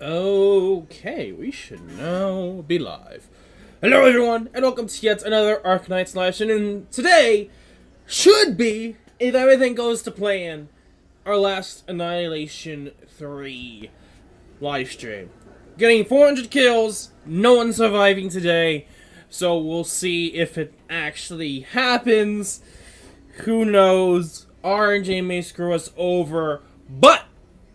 Okay, we should now be live. Hello everyone, and welcome to yet another Arknights Annihilation, and today should be, if everything goes to plan, our last Annihilation 3 livestream. Getting 400 kills, no one surviving today, so we'll see if it actually happens. Who knows? RNG may screw us over, but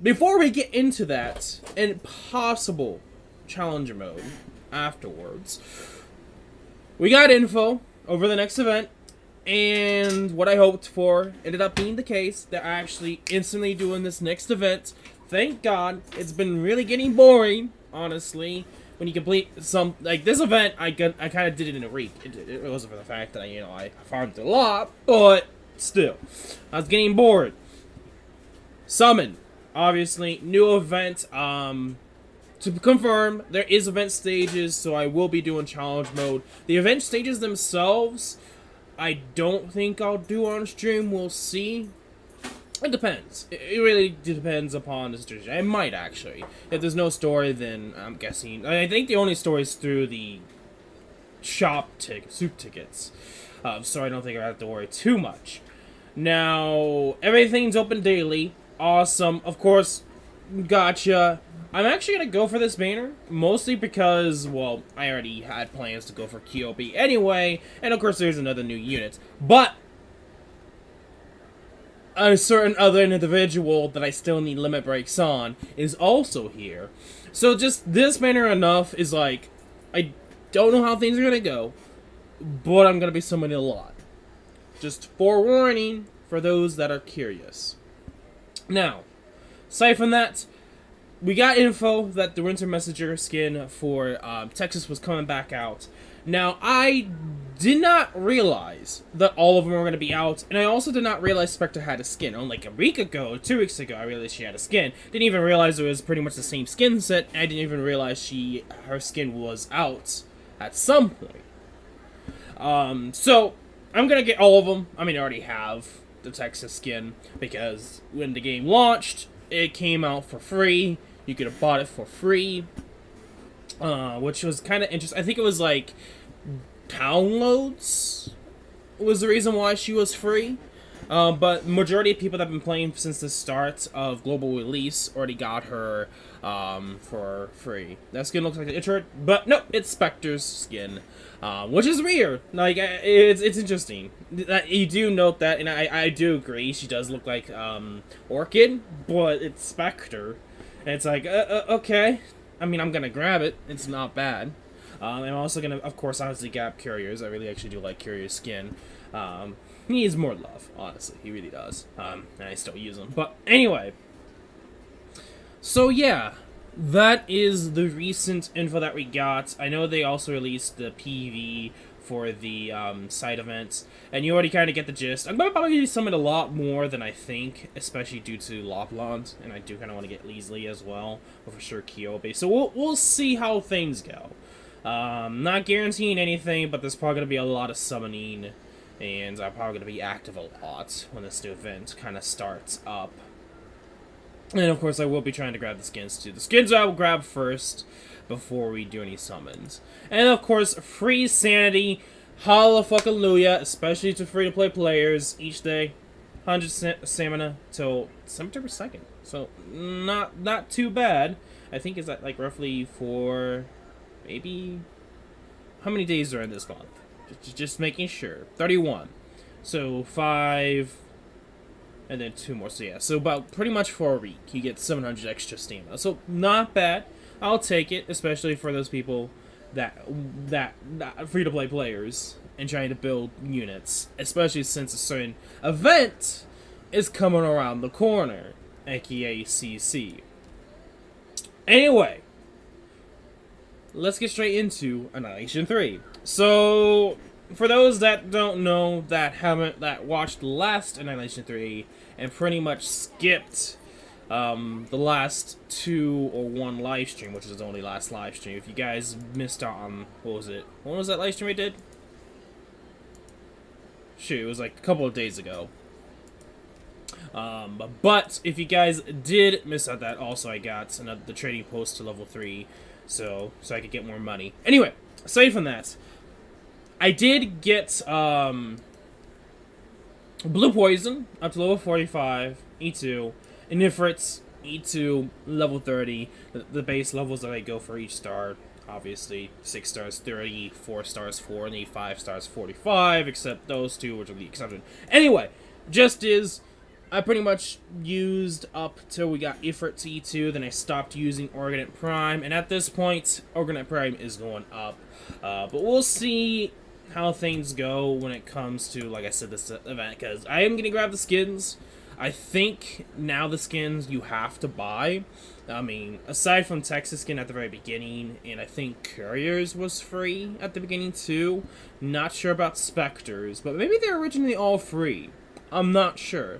before we get into that, and possible challenger mode afterwards, we got info over the next event, and what I hoped for ended up being the case. They're actually instantly doing this next event. Thank God. It's been really getting boring, honestly. When you complete some, like this event, I kind of did it in a week. It wasn't for the fact that, I farmed a lot, but still, I was getting bored. Summon. Obviously, new event. To confirm, there is event stages, so I will be doing challenge mode. The event stages themselves, I don't think I'll do on stream. We'll see. It depends. It really depends upon the situation. I might, actually. If there's no story, then I'm guessing. I think the only story is through the soup tickets. So I don't think I have to worry too much. Now, everything's open daily. Awesome. Of course, gotcha. I'm actually going to go for this banner, mostly because, well, I already had plans to go for Kyobi anyway, and of course there's another new unit. But a certain other individual that I still need limit breaks on is also here. So just this banner enough is like, I don't know how things are going to go, but I'm going to be summoning a lot. Just forewarning for those that are curious. Now, aside from that, we got info that the Winter Messenger skin for Texas was coming back out. Now, I did not realize that all of them were going to be out, and I also did not realize Spectre had a skin. Only like a week ago, 2 weeks ago, I realized she had a skin. Didn't even realize it was pretty much the same skin set, and I didn't even realize her skin was out at some point. So, I'm going to get all of them. I mean, I already have the Texas skin, because when the game launched, it came out for free. You could have bought it for free, which was kind of interesting. I think it was like downloads was the reason why she was free. But majority of people that have been playing since the start of global release already got her for free. That skin looks like an intro, but no, it's Spectre's skin, which is weird. Like, it's interesting. You do note that, and I do agree, she does look like Orchid, but it's Spectre. And it's like, okay. I mean, I'm gonna grab it. It's not bad. I'm also gonna, of course, obviously grab Courier's. I really actually do like Courier's skin. He needs more love, honestly. He really does. And I still use him. But anyway. So yeah, that is the recent info that we got. I know they also released the PV for the side events, and you already kind of get the gist. I'm going to probably summon a lot more than I think, especially due to Lopland, and I do kind of want to get Leasley as well, or for sure Kyobi. So we'll see how things go. Not guaranteeing anything, but there's probably going to be a lot of summoning, and I'm probably going to be active a lot when this new event kind of starts up. And of course I will be trying to grab the skins too. The skins I will grab first before we do any summons. And of course, free sanity, hallelujah, especially to free-to-play players each day. 100 stamina till September 2nd. So, not too bad. I think it's at like roughly for maybe... How many days are in this month? Just making sure. 31. So, 5... And then 2 more. So yeah, so about pretty much for a week, you get 700 extra stamina. So not bad. I'll take it, especially for those people that free-to-play players and trying to build units, especially since a certain event is coming around the corner, aka CC. Anyway, let's get straight into Annihilation 3. So, for those that don't know, that watched the last Annihilation 3 and pretty much skipped the last 2 or 1 live stream, which was the only last live stream. If you guys missed out on, what was it? When was that live stream we did? Shoot, it was like a couple of days ago. But if you guys did miss out that, also I got the trading post to level 3, so I could get more money. Anyway, aside from that, I did get Blue Poison up to level 45, E2, and Ifrit's E2 level 30. The base levels that I go for each star, obviously 6 stars 30, 4 stars 40, 5 stars 45, except those two, which are the exception. Anyway, just is I pretty much used up till we got Ifrit's E2, then I stopped using Arknight Prime, and at this point, Arknight Prime is going up. But we'll see how things go when it comes to, like I said, this event, because I am going to grab the skins. I think now the skins you have to buy. I mean, aside from Texas skin at the very beginning, and I think Couriers was free at the beginning too. Not sure about Spectres, but maybe they're originally all free. I'm not sure.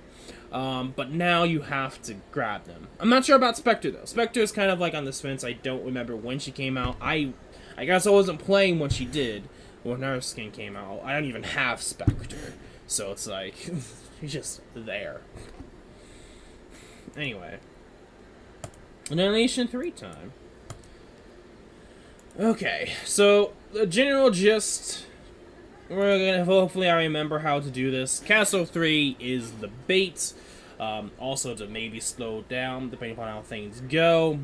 But now you have to grab them. I'm not sure about Spectre though. Spectre is kind of like on the fence. I don't remember when she came out. I guess I wasn't playing when she did. When her skin came out, I don't even have Spectre. So it's like, she's just there. Anyway. Annihilation 3 time. Okay, so the general gist, we're gonna, hopefully I remember how to do this. Castle 3 is the bait, also to maybe slow down depending upon how things go.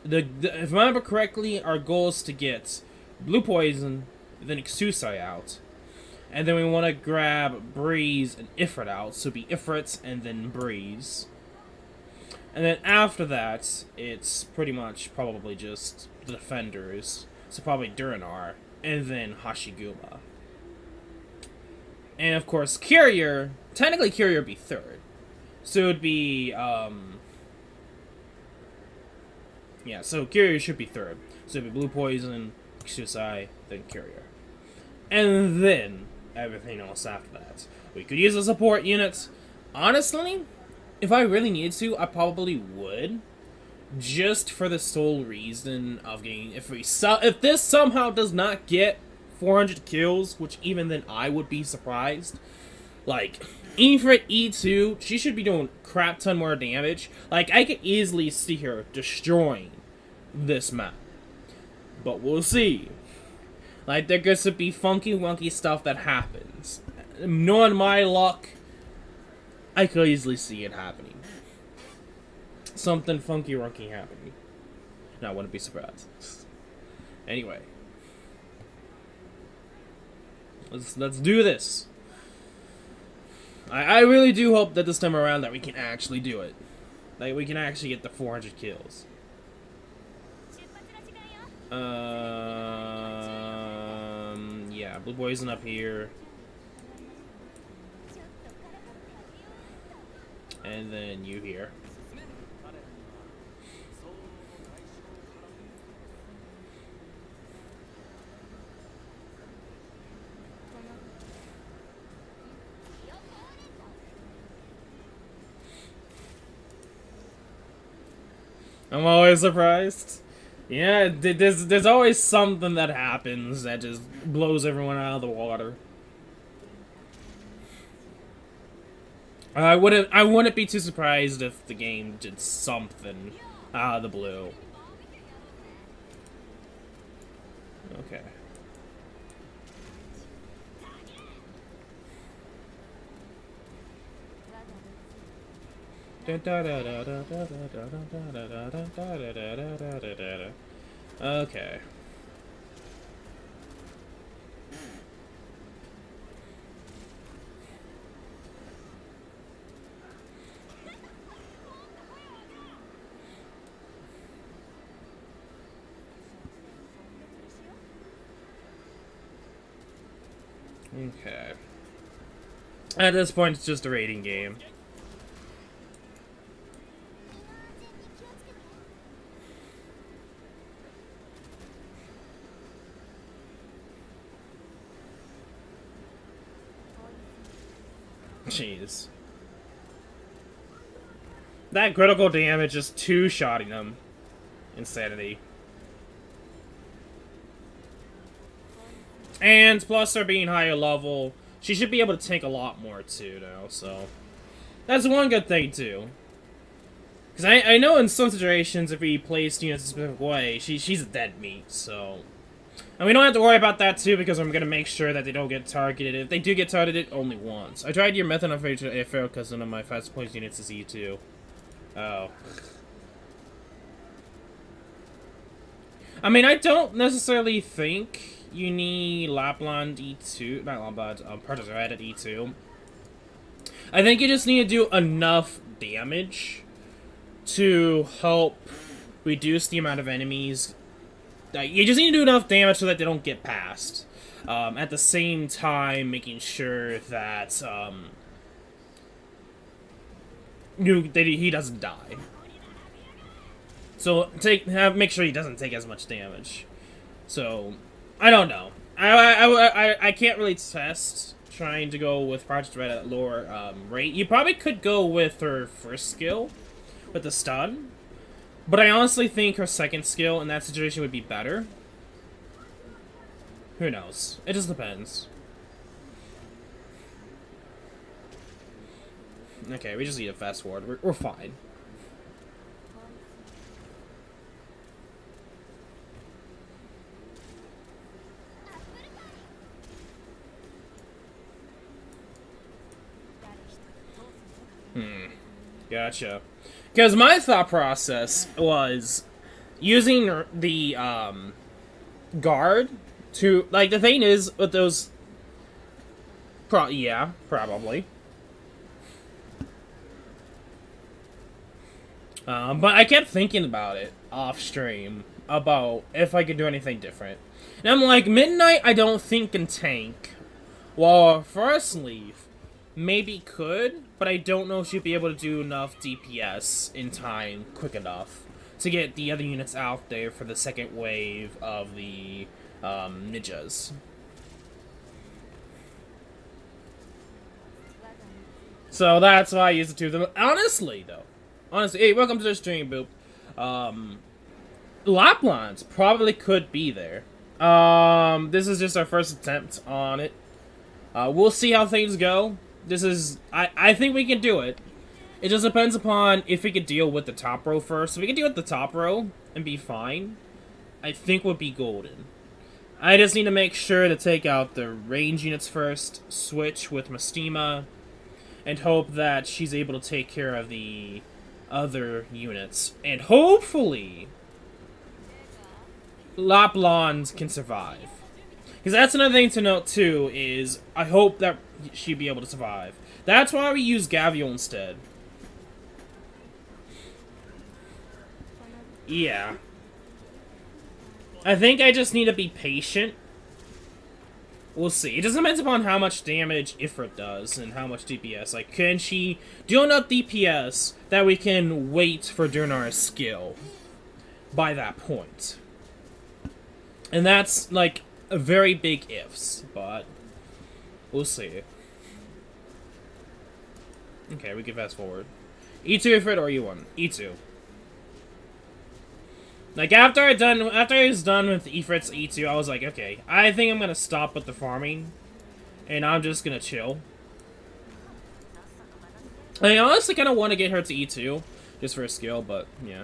If I remember correctly, our goal is to get Blue Poison, then Exusai out, and then we want to grab Breeze and Ifrit out, so it'd be Ifrit and then Breeze. And then after that, it's pretty much probably just the defenders, so probably Durinar, and then Hashiguma. And of course, Courier, technically Courier would be third. So it would be, yeah, so Courier should be third. So it would be Blue Poison, Exusai, then Courier. And then everything else after that. We could use a support unit. Honestly, if I really needed to, I probably would. Just for the sole reason of getting, if this somehow does not get 400 kills, which even then I would be surprised. Like, Ifrit E2, she should be doing crap ton more damage. Like, I could easily see her destroying this map. But we'll see. Like, there gets to be funky wonky stuff that happens. Knowing my luck, I could easily see it happening. Something funky wonky happening. No, I wouldn't be surprised. Anyway. Let's do this. I really do hope that this time around that we can actually do it. Like, we can actually get the 400 kills. Yeah, Blue Poison up here. And then you here. I'm always surprised. Yeah, there's always something that happens that just blows everyone out of the water. I wouldn't be too surprised if the game did something out of the blue. Okay. Okay. Okay. At this point, it's just a rating game. Jeez. That critical damage is two-shotting them. Insanity. And plus her being higher level, she should be able to take a lot more too now, so. That's one good thing, too. Because I know in some situations, if we place units a specific way, she's a dead meat, so... And we don't have to worry about that, too, because I'm going to make sure that they don't get targeted. If they do get targeted, only once. I tried your method on failed because one of my fast points units is E2. Oh. I mean, I don't necessarily think you need Lapland E2... Not Lapland, Partas Red at E2. I think you just need to do enough damage to help reduce the amount of enemies. You just need to do enough damage so that they don't get past. At the same time, making sure that he doesn't die. So make sure he doesn't take as much damage. So I don't know. I can't really test trying to go with Project Red at lower rate. You probably could go with her first skill with the stun. But I honestly think her second skill in that situation would be better. Who knows? It just depends. Okay, we just need to fast forward. We're fine. Gotcha. Because my thought process was using the guard to, like, the thing is with those, yeah, probably. But I kept thinking about it off stream about if I could do anything different, and I'm like, Midnight I don't think can tank, while First Leaf maybe could, but I don't know if she'd be able to do enough DPS in time quick enough to get the other units out there for the second wave of the ninjas. So that's why I use the two of them. Honestly, hey, welcome to the stream, Boop. Lapland's probably could be there. This is just our first attempt on it. We'll see how things go. I think we can do it. It just depends upon if we could deal with the top row first. If we can deal with the top row and be fine, I think we'll be golden. I just need to make sure to take out the range units first, switch with Mystima, and hope that she's able to take care of the other units. And hopefully, Lapland can survive. Because that's another thing to note, too, is I hope that she'd be able to survive. That's why we use Gavio instead. Yeah. I think I just need to be patient. We'll see. It just depends upon how much damage Ifrit does and how much DPS. Like, can she do enough DPS that we can wait for Durnar's skill by that point? And that's, like, a very big ifs, but we'll see. Okay, we can fast forward. E2 Ifrit or E1? E2. Like, after I was done with Ifrit's E2, I was like, okay, I think I'm gonna stop with the farming, and I'm just gonna chill. I honestly kind of want to get her to E2, just for a skill, but, yeah.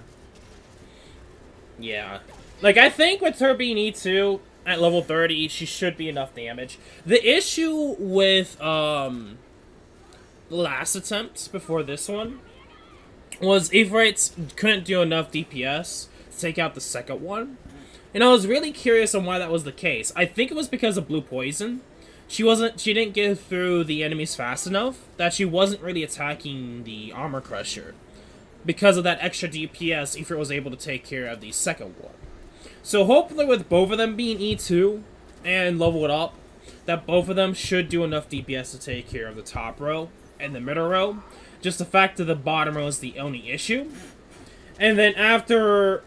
Yeah. Like, I think with her being E2, at level 30, she should be enough damage. The issue with, the last attempt before this one was Ifrit couldn't do enough DPS to take out the second one. And I was really curious on why that was the case. I think it was because of blue poison. She didn't get through the enemies fast enough that she wasn't really attacking the armor crusher. Because of that extra DPS, Ifrit was able to take care of the second one. So hopefully with both of them being E2 and leveled up, that both of them should do enough DPS to take care of the top row and the middle row. Just the fact that the bottom row is the only issue. And then after,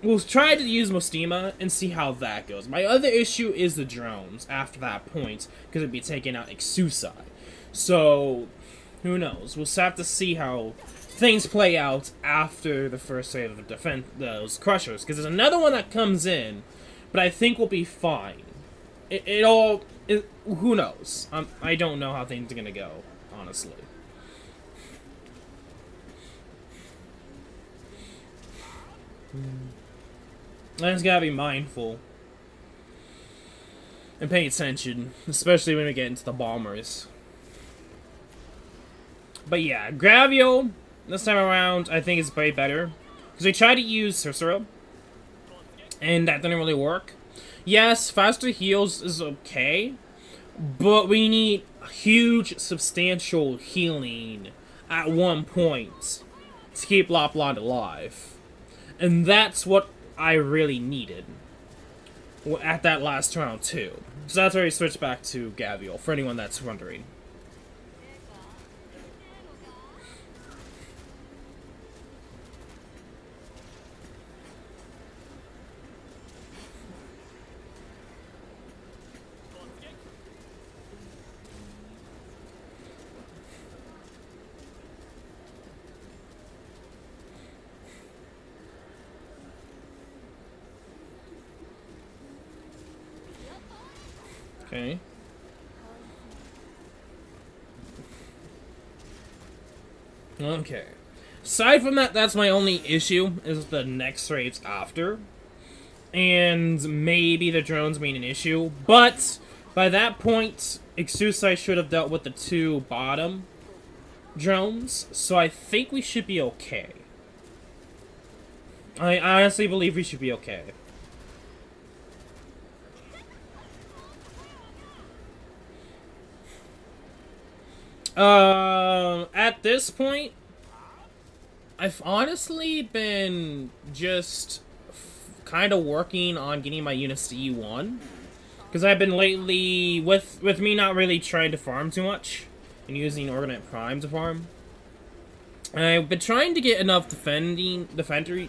we'll try to use Mystima and see how that goes. My other issue is the drones after that point, because it'd be taking out Exusai. So, who knows? We'll have to see how things play out after the first wave of defense, those crushers, because there's another one that comes in, but I think we'll be fine. Who knows? I don't know how things are gonna go, honestly. I just gotta be mindful and pay attention, especially when we get into the bombers. But yeah, Gravio, this time around, I think is way better. Because we tried to use Cicero, and that didn't really work. Yes, faster heals is okay, but we need huge, substantial healing at one point to keep Lopland alive. And that's what I really needed at that last round, too. So that's where we switched back to Gavial, for anyone that's wondering. Okay. Okay. Aside from that, that's my only issue, is the next raves after. And maybe the drones being an issue. But, by that point, Exusai should have dealt with the 2 bottom drones. So I think we should be okay. I honestly believe we should be okay. At this point, I've honestly been just kind of working on getting my units to E1. Because I've been lately, with me not really trying to farm too much, and using Arknight Prime to farm, I've been trying to get enough defender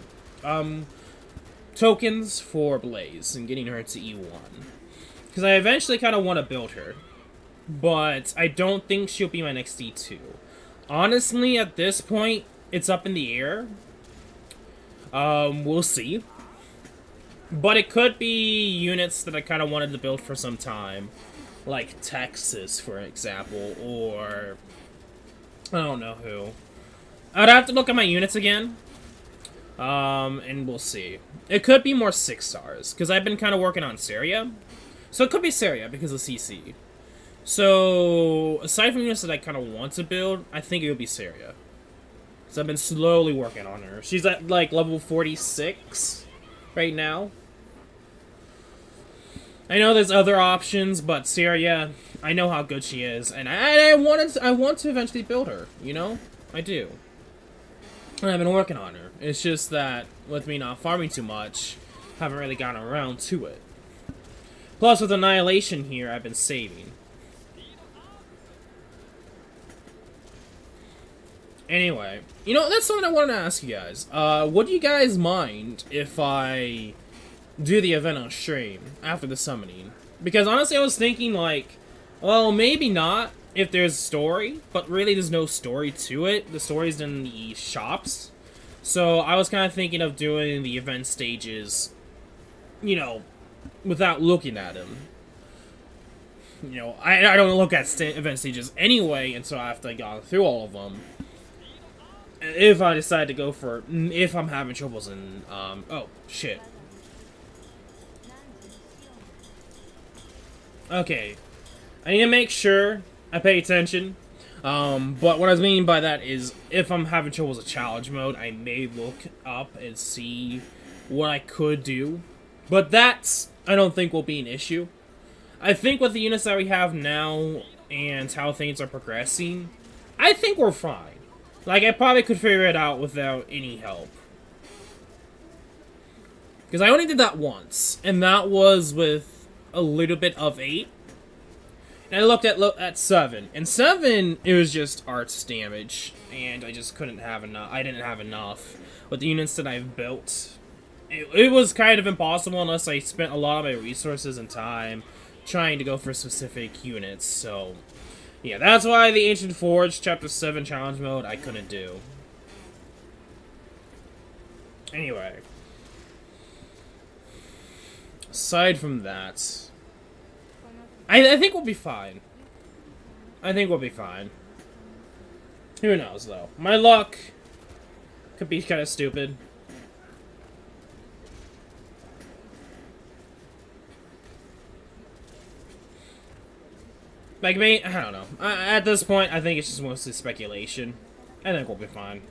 tokens for Blaze, and getting her to E1. Because I eventually kind of want to build her. But I don't think she'll be my next D2. Honestly, at this point, it's up in the air. We'll see. But it could be units that I kind of wanted to build for some time. Like Texas, for example, or I don't know who. I'd have to look at my units again. And we'll see. It could be more 6 stars, because I've been kind of working on Syria. So it could be Syria because of CC. So, aside from units that I kind of want to build, I think it would be Syria. So I've been slowly working on her. She's at, like, level 46 right now. I know there's other options, but Syria, I know how good she is. And I want to eventually build her, you know? I do. And I've been working on her. It's just that, with me not farming too much, haven't really gotten around to it. Plus, with Annihilation here, I've been saving. Anyway, you know, that's something I wanted to ask you guys. Would you guys mind if I do the event on stream after the summoning? Because honestly, I was thinking, like, well, maybe not if there's story, but really there's no story to it. The story's in the shops. So I was kind of thinking of doing the event stages, you know, without looking at them. You know, I don't look at event stages anyway until after I got through all of them. If I decide to go for, if I'm having troubles in, oh, shit. Okay. I need to make sure I pay attention. But what I was meaning by that is, if I'm having troubles with challenge mode, I may look up and see what I could do. But that's, I don't think will be an issue. I think with the units that we have now, and how things are progressing, I think we're fine. Like, I probably could figure it out without any help. Because I only did that once, and that was with a little bit of 8. And I looked at 7. And 7, it was just arts damage, and I just couldn't have enough. I didn't have enough with the units that I've built. It was kind of impossible unless I spent a lot of my resources and time trying to go for specific units, so yeah, that's why the Ancient Forge Chapter 7 challenge mode I couldn't do. Anyway. Aside from that, I think we'll be fine. I think we'll be fine. Who knows, though. My luck could be kind of stupid. Like, me, I don't know. At this point, I think it's just mostly speculation. I think we'll be fine.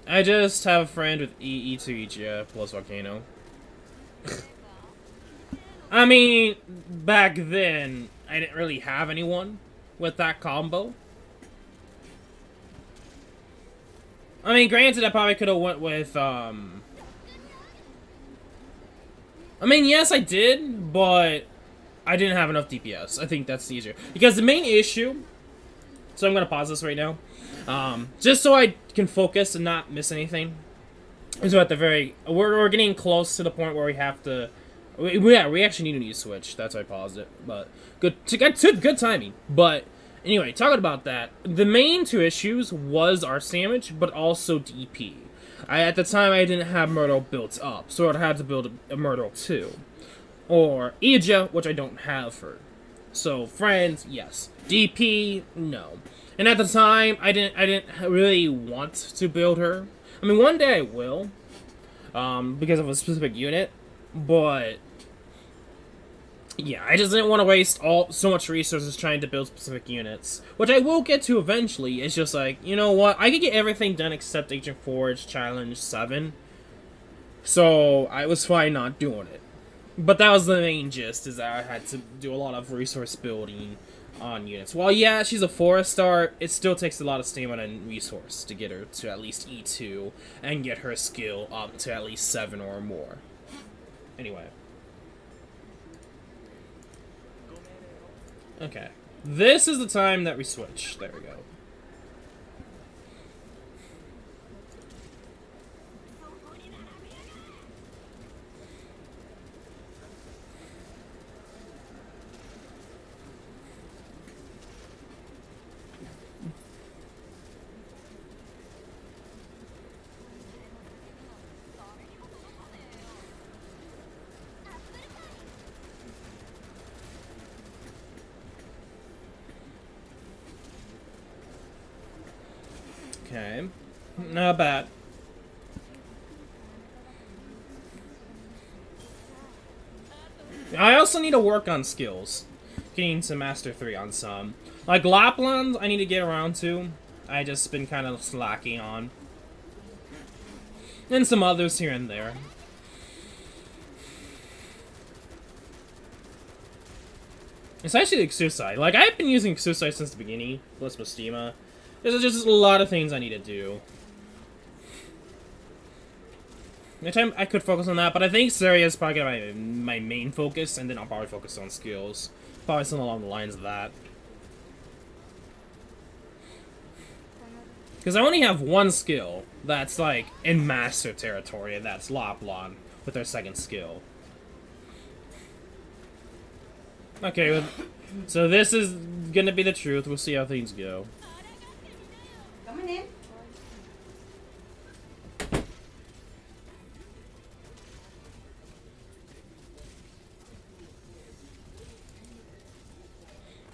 I just have a friend with E2 each plus Volcano. I mean, back then, I didn't really have anyone with that combo. I mean, granted, I probably could have went with, I mean, yes, I did, but I didn't have enough DPS. I think that's easier. Because the main issue... So I'm gonna pause this right now. Just so I can focus and not miss anything. So at the very... We're getting close to the point where we have to... Yeah, we actually need a new switch. That's why I paused it. But good timing. But anyway, talking about that, the main two issues was our sandwich, but also DP. At the time, I didn't have Myrtle built up, so I had to build a Myrtle 2. Or Ija, which I don't have her. So, Friends, yes. DP, no. And at the time, I didn't really want to build her. I mean, one day I will, because of a specific unit, but yeah, I just didn't want to waste so much resources trying to build specific units, which I will get to eventually. It's just like, you know what, I could get everything done except Agent Forge Challenge 7, so I was fine not doing it. But that was the main gist, is that I had to do a lot of resource building on units. While yeah, she's a 4-star, it still takes a lot of stamina and resource to get her to at least E2 and get her skill up to at least 7 or more. Anyway. Okay. This is the time that we switch. There we go. Okay. Not bad. I also need to work on skills. Getting to Master 3 on some. Like Lapland, I need to get around to. I just been kind of slacking on. And some others here and there. It's actually Exusai. Like, I've been using Exusai since the beginning. Plus Mystima. There's just a lot of things I need to do. Next time I could focus on that, but I think Saria is probably gonna be my main focus, and then I'll probably focus on skills. Probably something along the lines of that. Because I only have one skill that's, like, in Master territory, and that's Laplan with their second skill. Okay, so this is gonna be the truth. We'll see how things go. Coming in.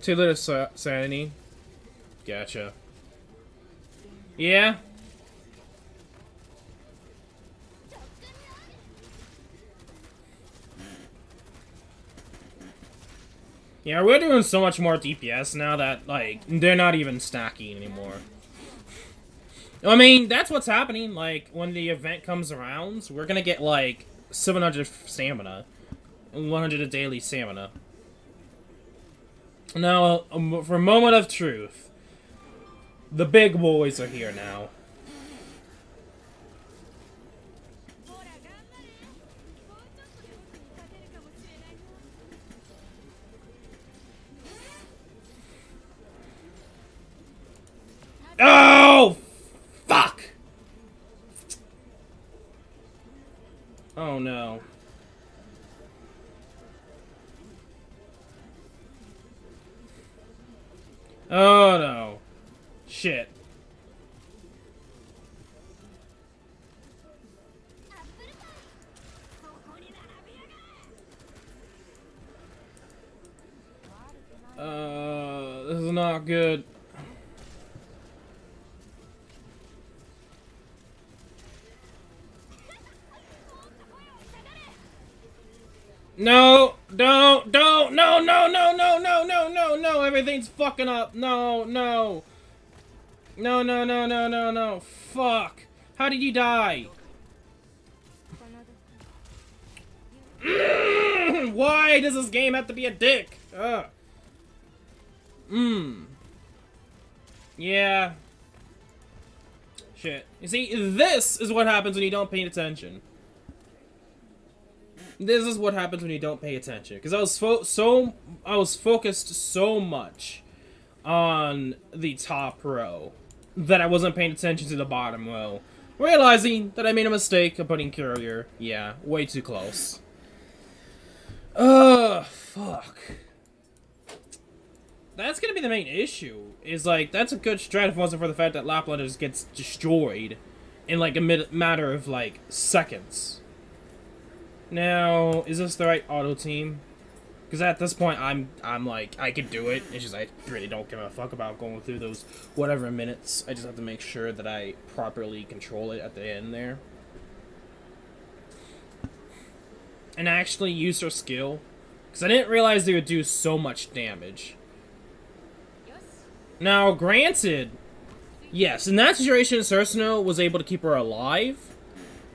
Too little sanity. Gotcha. Yeah. Yeah, we're doing so much more DPS now that, like, they're not even stacking anymore. I mean, that's what's happening. Like, when the event comes around, we're gonna get, like, 700 stamina. And 100 of daily stamina. Now, for a moment of truth, the big boys are here now. Oh! Fuck! Oh no. Oh no. Shit. This is not good. No, no, no, no, no, no, no, no, no, no, no, everything's fucking up. No, no. No, no, no, no, no, no. Fuck. How did you die? Why does this game have to be a dick? Ugh. Yeah. Shit. You see, this is what happens when you don't pay attention. This is what happens when you don't pay attention. Because I was focused so much on the top row that I wasn't paying attention to the bottom row, realizing that I made a mistake of putting courier. Yeah, way too close. Ugh, fuck. That's gonna be the main issue. Is like, that's a good strat if it wasn't for the fact that Lapland just gets destroyed in like a matter of like seconds. Now, is this the right auto team? Because at this point, I'm like, I could do it. It's just I really don't give a fuck about going through those whatever minutes. I just have to make sure that I properly control it at the end there. And actually use her skill. Because I didn't realize they would do so much damage. Now, granted, yes, in that situation, Sursino was able to keep her alive.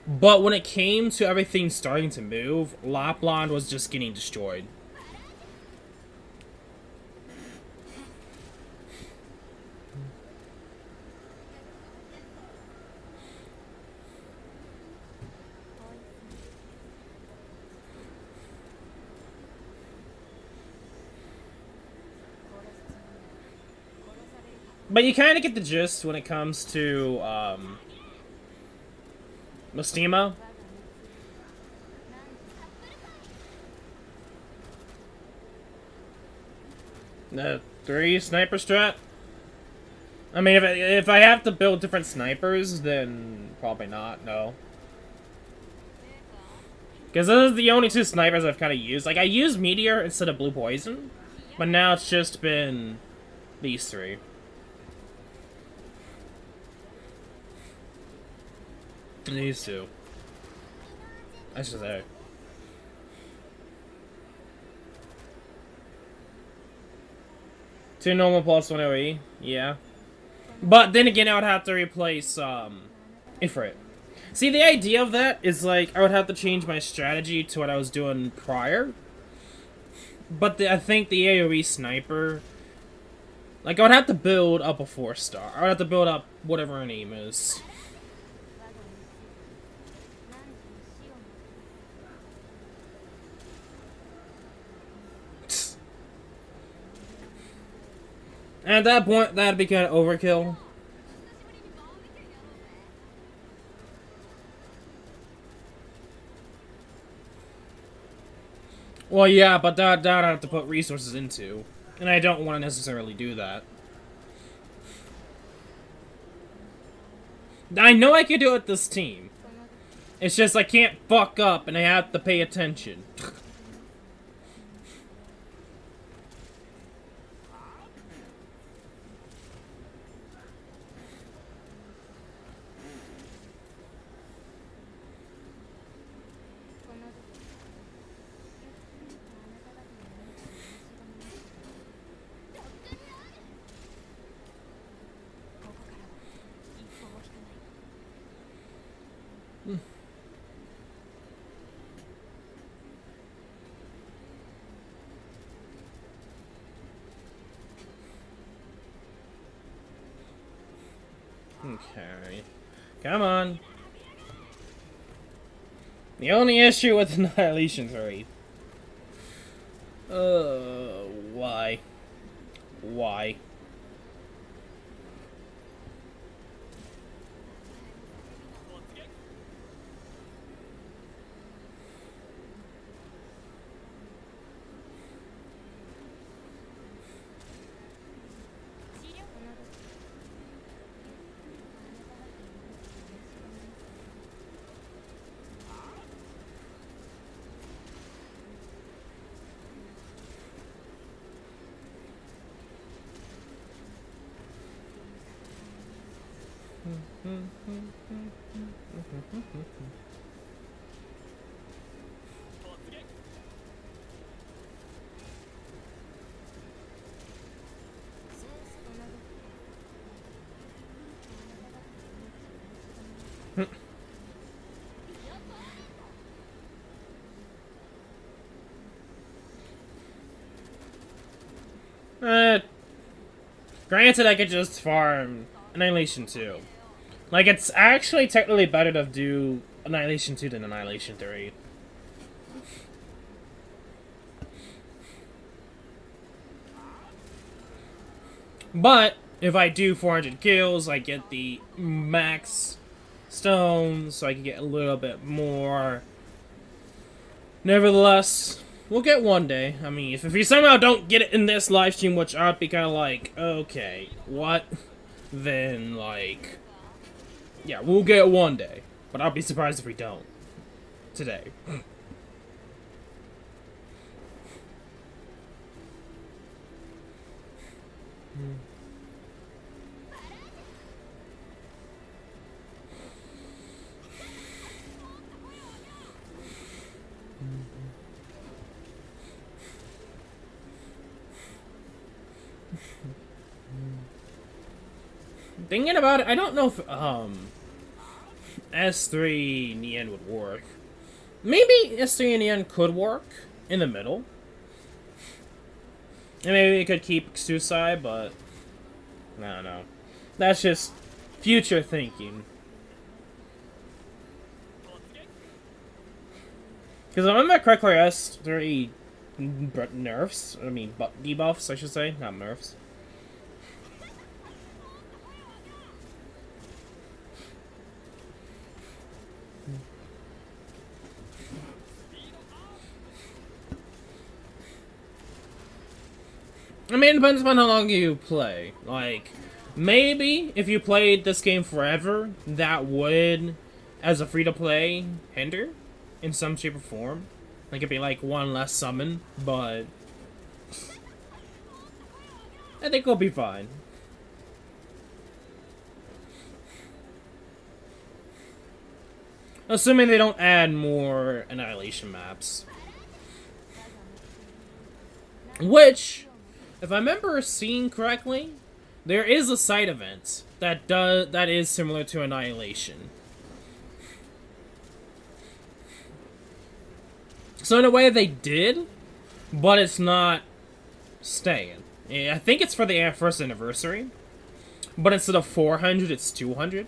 But when it came to everything starting to move, Lapland was just getting destroyed. But you kind of get the gist when it comes to, Mastema. The 3 sniper strat? I mean, if I have to build different snipers, then probably not, no. Because those are the only 2 snipers I've kind of used. Like, I used Meteor instead of Blue Poison, but now it's just been these 3. These 2. I should say. Two normal plus 1 OE, yeah. But then again, I would have to replace, Ifrit. See, the idea of that is, like, I would have to change my strategy to what I was doing prior. But I think the AoE sniper... Like, I would have to build up a 4-star. I would have to build up whatever her name is. At that point, that'd be kind of overkill. Well, yeah, but that I'd have to put resources into. And I don't want to necessarily do that. I know I could do it with this team. It's just I can't fuck up and I have to pay attention. Okay. Come on. The only issue with Annihilation 3. Why? Why? Granted, I could just farm Annihilation 2. Like, it's actually technically better to do Annihilation 2 than Annihilation 3. But, if I do 400 kills, I get the max stones, so I can get a little bit more. Nevertheless, we'll get one day. I mean, if you somehow don't get it in this live stream, which I'd be kind of like, okay, what? Then, like, yeah, we'll get it one day. But I'll be surprised if we don't. Today. Thinking about it, I don't know if S3 in the end would work. Maybe S3 in the end could work in the middle. And maybe it could keep Susai, but I don't know. That's just future thinking. Because if I remember correctly, S3 nerfs, debuffs, I should say, not nerfs. I mean, it depends on how long you play. Like, maybe if you played this game forever, that would, as a free-to-play, hinder in some shape or form. Like, it'd be like one less summon, but I think it'll be fine. Assuming they don't add more Annihilation maps. Which, if I remember seeing correctly, there is a side event that is similar to Annihilation. So in a way they did, but it's not staying. I think it's for the first anniversary, but instead of 400, it's 200.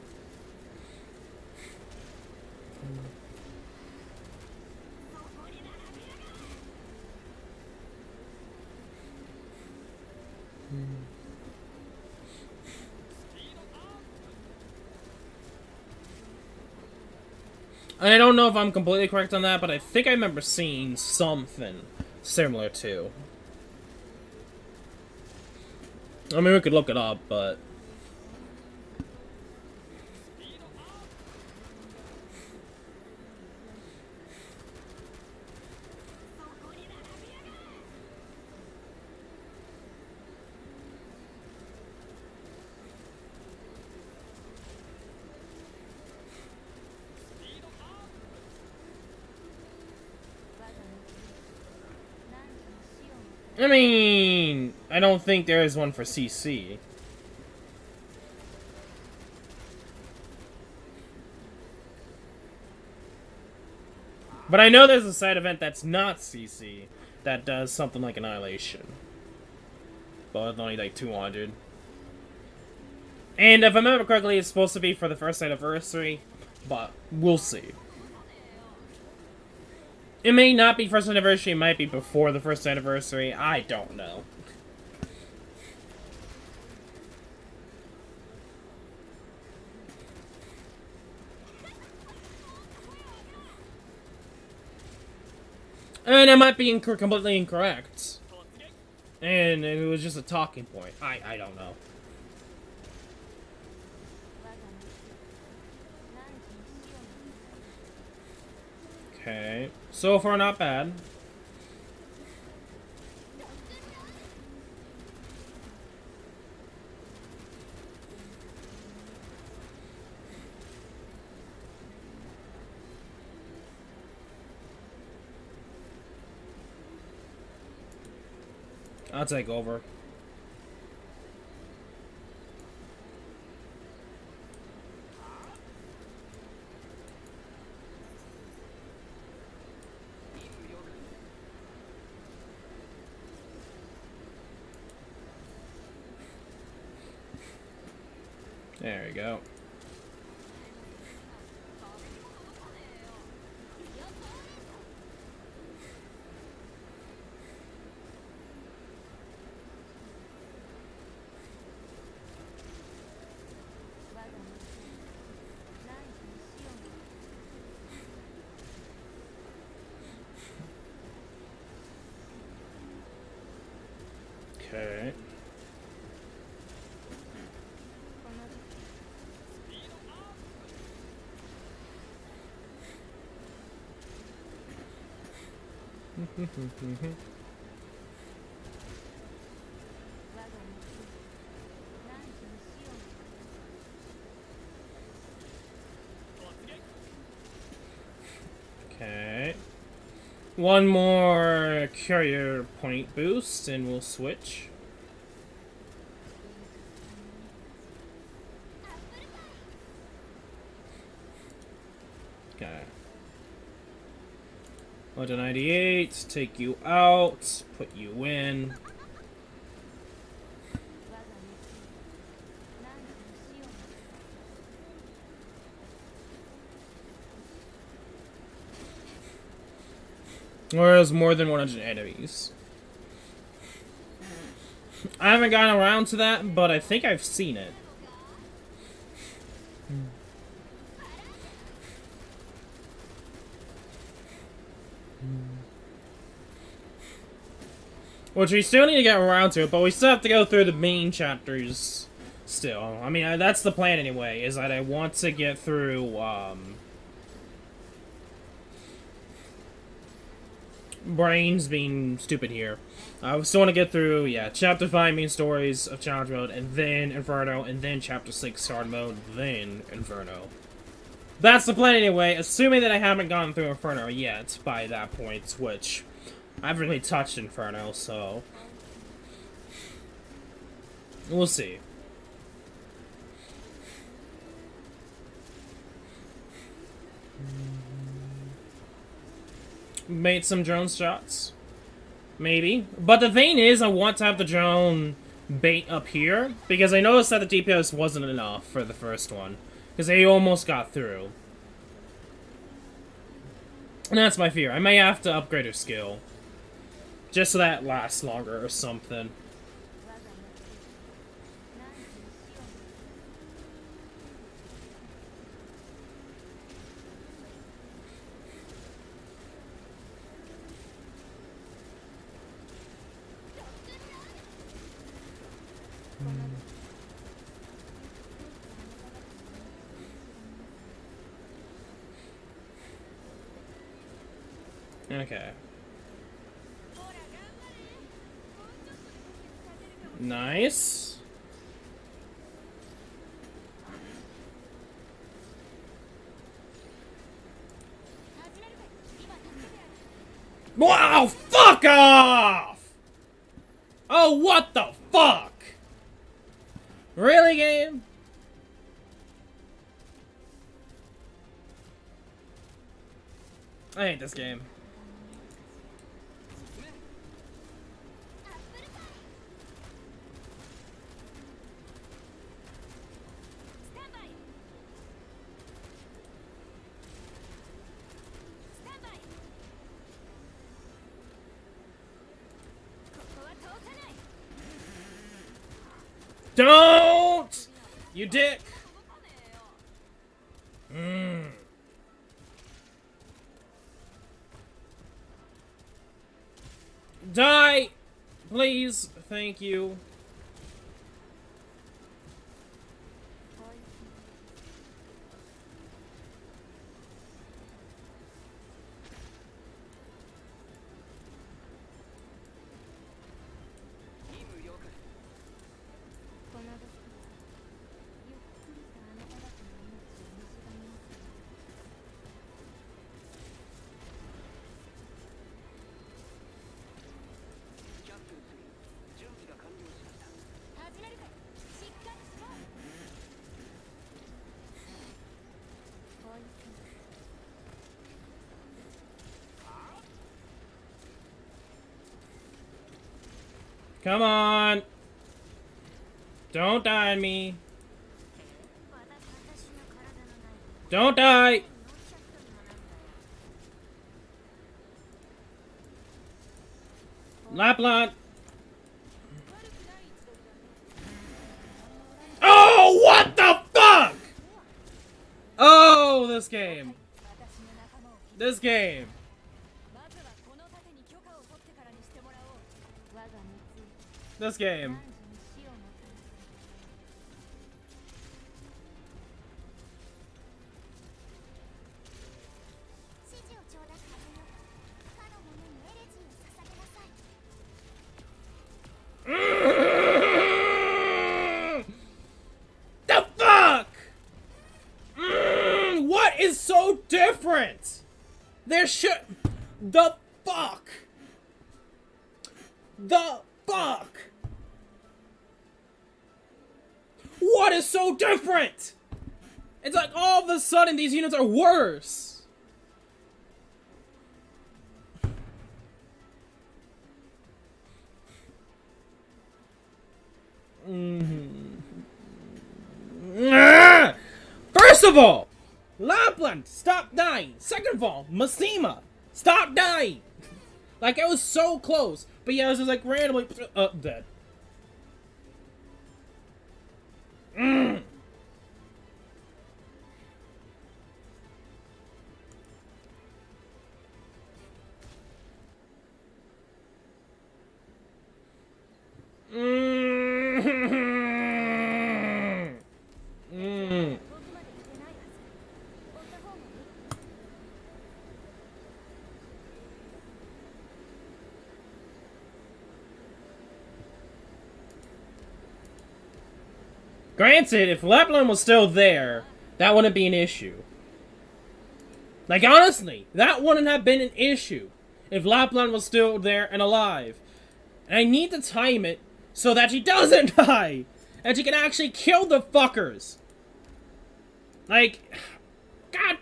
And I don't know if I'm completely correct on that, but I think I remember seeing something similar to. I mean, we could look it up, but I mean, I don't think there is one for CC. But I know there's a side event that's not CC that does something like Annihilation. But it's only like 200. And if I remember correctly, it's supposed to be for the first anniversary, but we'll see. It may not be first anniversary, it might be before the first anniversary, I don't know. And it might be completely incorrect. And it was just a talking point. I don't know. Okay. So far, not bad. I'll take over. There we go. Okay. Okay. One more carrier point boost and we'll switch. Okay. 198, take you out, put you in. Or there's more than 100 enemies. I haven't gotten around to that, but I think I've seen it. Which we still need to get around to it, but we still have to go through the main chapters still. I mean, that's the plan anyway, is that I want to get through, brains being stupid here. I still want to get through, yeah, Chapter 5 main stories of Challenge Mode, and then Inferno, and then Chapter 6 Start Mode, then Inferno. That's the plan anyway, assuming that I haven't gone through Inferno yet by that point, which I haven't really touched Inferno, so we'll see. Made some drone shots. Maybe. But the thing is, I want to have the drone bait up here, because I noticed that the DPS wasn't enough for the first one. Because they almost got through. And that's my fear. I may have to upgrade her skill. Just so that lasts longer or something. Okay. Nice. Wow, fuck off! Oh, what the fuck? Really, game? I hate this game. Don't! You dick! Die! Please, thank you. Come on! Don't die on me. Don't die! Lapland! Oh, what the fuck?! Oh, this game. This game. This game. The fuck? What is so different? There should... The fuck? The fuck? What is so different? It's like all of a sudden these units are worse. First of all, Lapland, stop dying. Second of all, Masima, stop dying. Like, it was so close. But yeah, it was just like randomly dead. Granted, if Lapland was still there, that wouldn't be an issue. Like, honestly, that wouldn't have been an issue if Lapland was still there and alive. And I need to time it so that she doesn't die! And she can actually kill the fuckers! Like, God,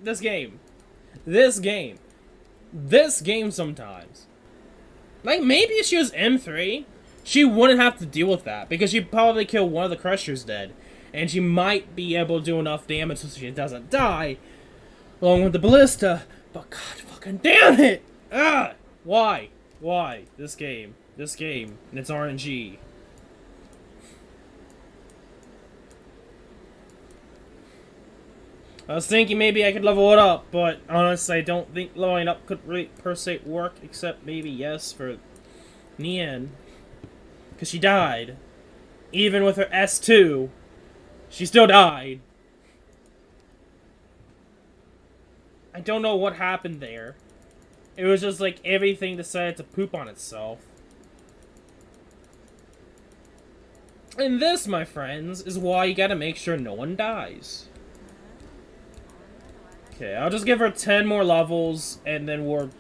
this game. This game. This game sometimes. Like, maybe if she was M3, she wouldn't have to deal with that, because she'd probably kill one of the Crushers dead, and she might be able to do enough damage so she doesn't die, along with the Ballista, but god fucking damn it! Ah! Why? Why? This game, and it's RNG. I was thinking maybe I could level it up, but honestly I don't think leveling up could really per se work, except maybe yes for Nian. Because she died. Even with her S2, she still died. I don't know what happened there. It was just like everything decided to poop on itself. And this, my friends, is why you gotta make sure no one dies. Okay, I'll just give her 10 more levels, and then we'll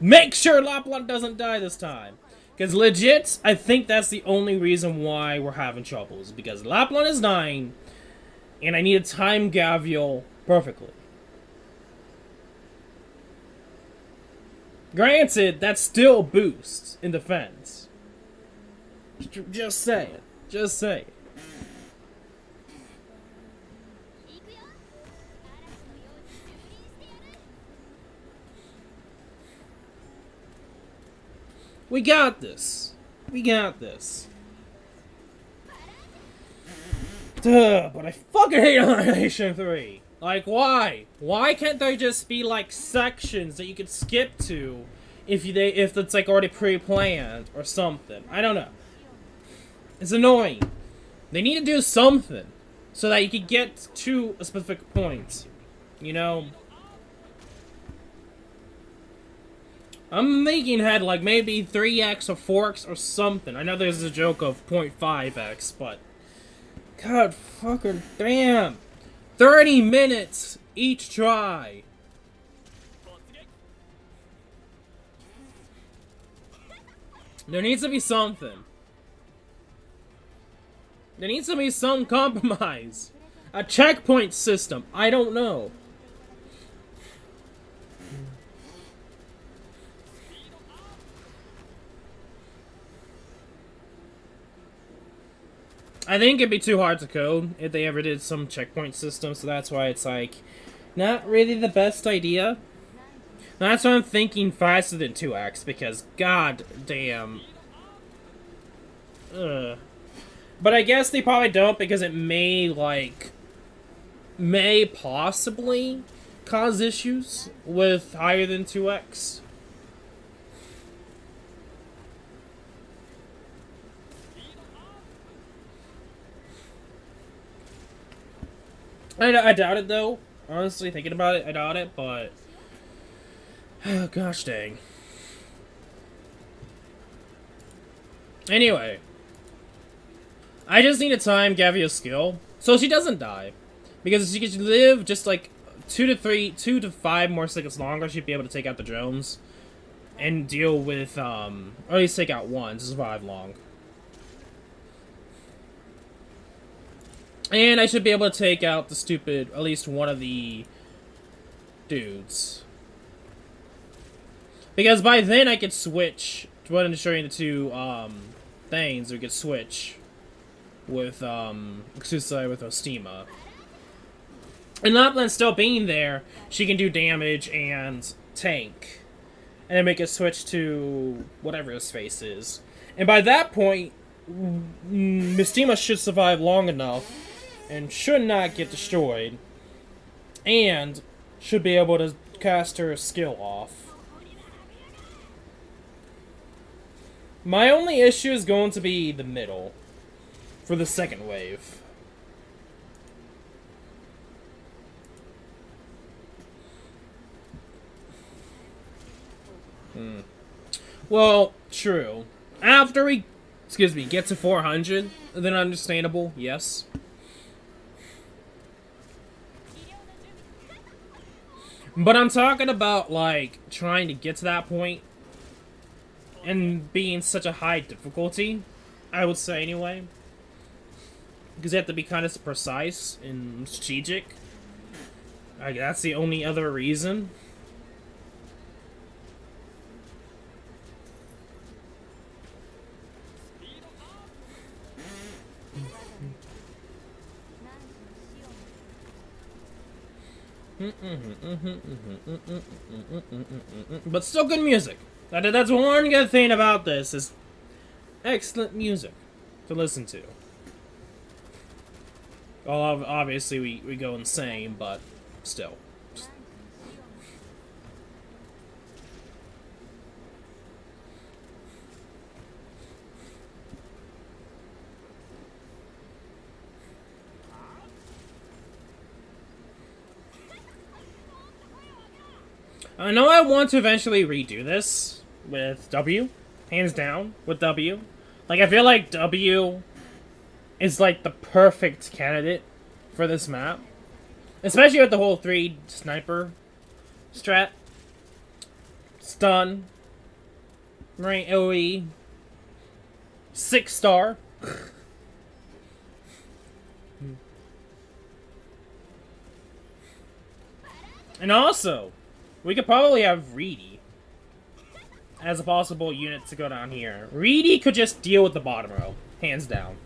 make sure Lapland doesn't die this time. Because legit, I think that's the only reason why we're having troubles. Because Lapland is dying, and I need to time Gavial perfectly. Granted, that's still a boost in defense. Just saying. Just saying. We got this. We got this. Duh, but I fucking hate Annihilation 3. Like, why? Why can't there just be, like, sections that you could skip to if it's, like, already pre-planned or something? I don't know. It's annoying. They need to do something so that you could get to a specific point. You know? I'm thinking ahead, like, maybe 3x or 4x or something. I know there's a joke of 0.5x, but... God fucking damn! 30 minutes each try! There needs to be something. There needs to be some compromise. A checkpoint system. I don't know. I think it'd be too hard to code if they ever did some checkpoint system, so that's why it's like not really the best idea. That's why I'm thinking faster than 2x, because god damn. But I guess they probably don't, because it may possibly cause issues with higher than 2x. I doubt it, though. Honestly, thinking about it, I doubt it, but... Oh, gosh dang. Anyway. I just need to time Gavia's skill, so she doesn't die. Because if she could live just, like, 2 to 5 more seconds longer, she'd be able to take out the drones. And deal with, or at least take out one to survive long. And I should be able to take out the stupid, at least one of the dudes. Because by then I could switch, when destroying the two, things, we could switch with, Xusa with Ostima. And not than still being there, she can do damage and tank. And then make a switch to whatever his face is. And by that point, Mistima should survive long enough and should not get destroyed, and should be able to cast her skill off. My only issue is going to be the middle for the second wave. Well, true. After we, get to 400, then understandable, yes. But I'm talking about, like, trying to get to that point and being such a high difficulty, I would say anyway. Because you have to be kind of precise and strategic. Like, that's the only other reason. But still good music. That's one good thing about this, is excellent music to listen to. Well, obviously we go insane, but still. I know I want to eventually redo this with W, hands down, with W. Like, I feel like W is, like, the perfect candidate for this map. Especially with the whole 3 sniper strat. Stun. Right, AoE. 6-star. And also, we could probably have Reedy as a possible unit to go down here. Reedy could just deal with the bottom row, hands down.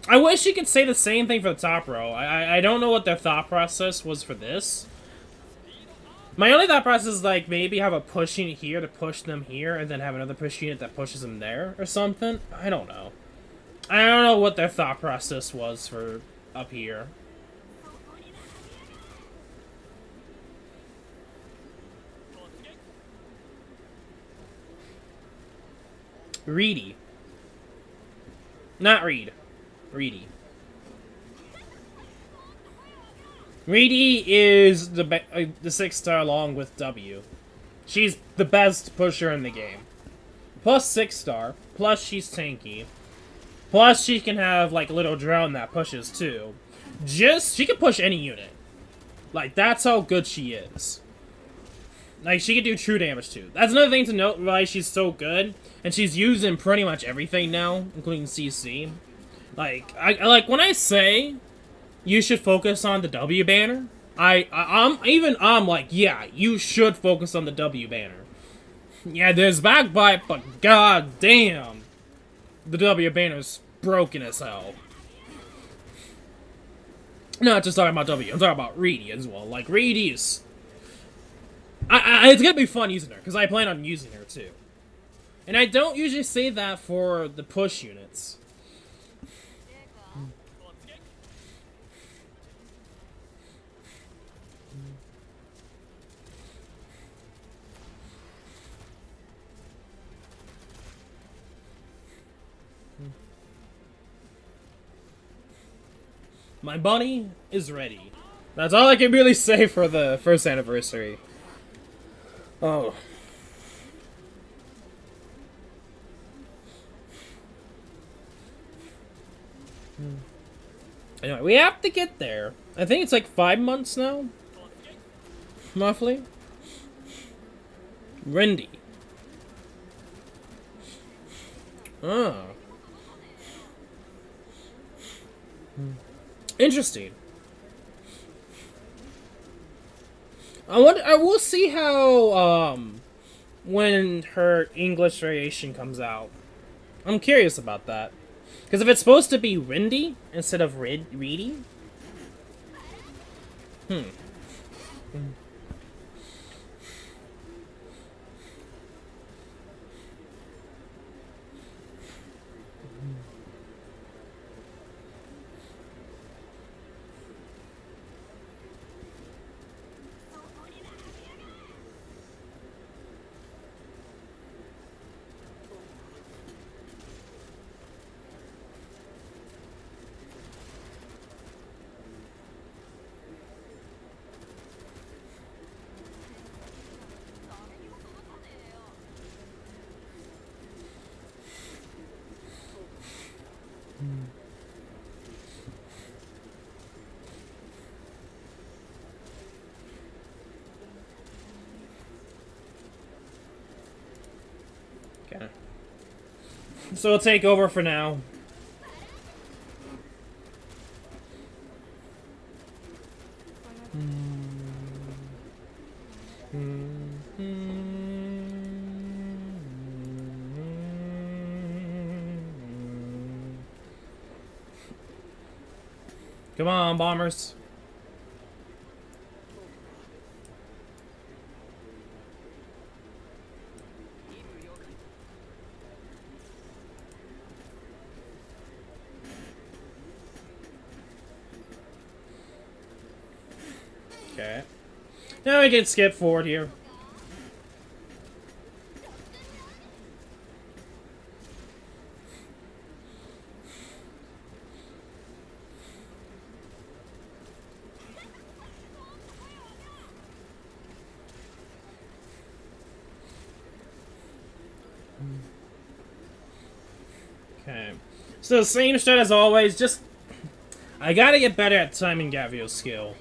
I wish you could say the same thing for the top row. I don't know what their thought process was for this. My only thought process is, like, maybe have a push unit here to push them here, and then have another push unit that pushes them there, or something. I don't know. I don't know what their thought process was for up here. Reedy. Not Reed. Reedy. Reedy is the 6-star along with W. She's the best pusher in the game. Plus 6-star. Plus she's tanky. Plus she can have, like, a little drone that pushes too. She can push any unit. Like, that's how good she is. Like, she can do true damage too. That's another thing to note, why she's so good. And she's used in pretty much everything now, including CC. Like, when I say you should focus on the W banner, I'm like, yeah, you should focus on the W banner. Yeah, there's backbite, but god damn. the W banner's broken as hell. Not just talking about W, I'm talking about Reedy as well. Like, Reedy's... it's gonna be fun using her, because I plan on using her too. And I don't usually say that for the push units. My bunny is ready. That's all I can really say for the first anniversary. Oh. Anyway, we have to get there. I think it's like 5 months now. Roughly. Rendy. Oh. Interesting. I will see how, when her English variation comes out. I'm curious about that. Because if it's supposed to be Rendy instead of Reedy... Okay. So we'll take over for now. Come on, bombers. Okay. Now we can skip forward here. Okay. So same strat as always, just... I gotta get better at timing Gavio's skill.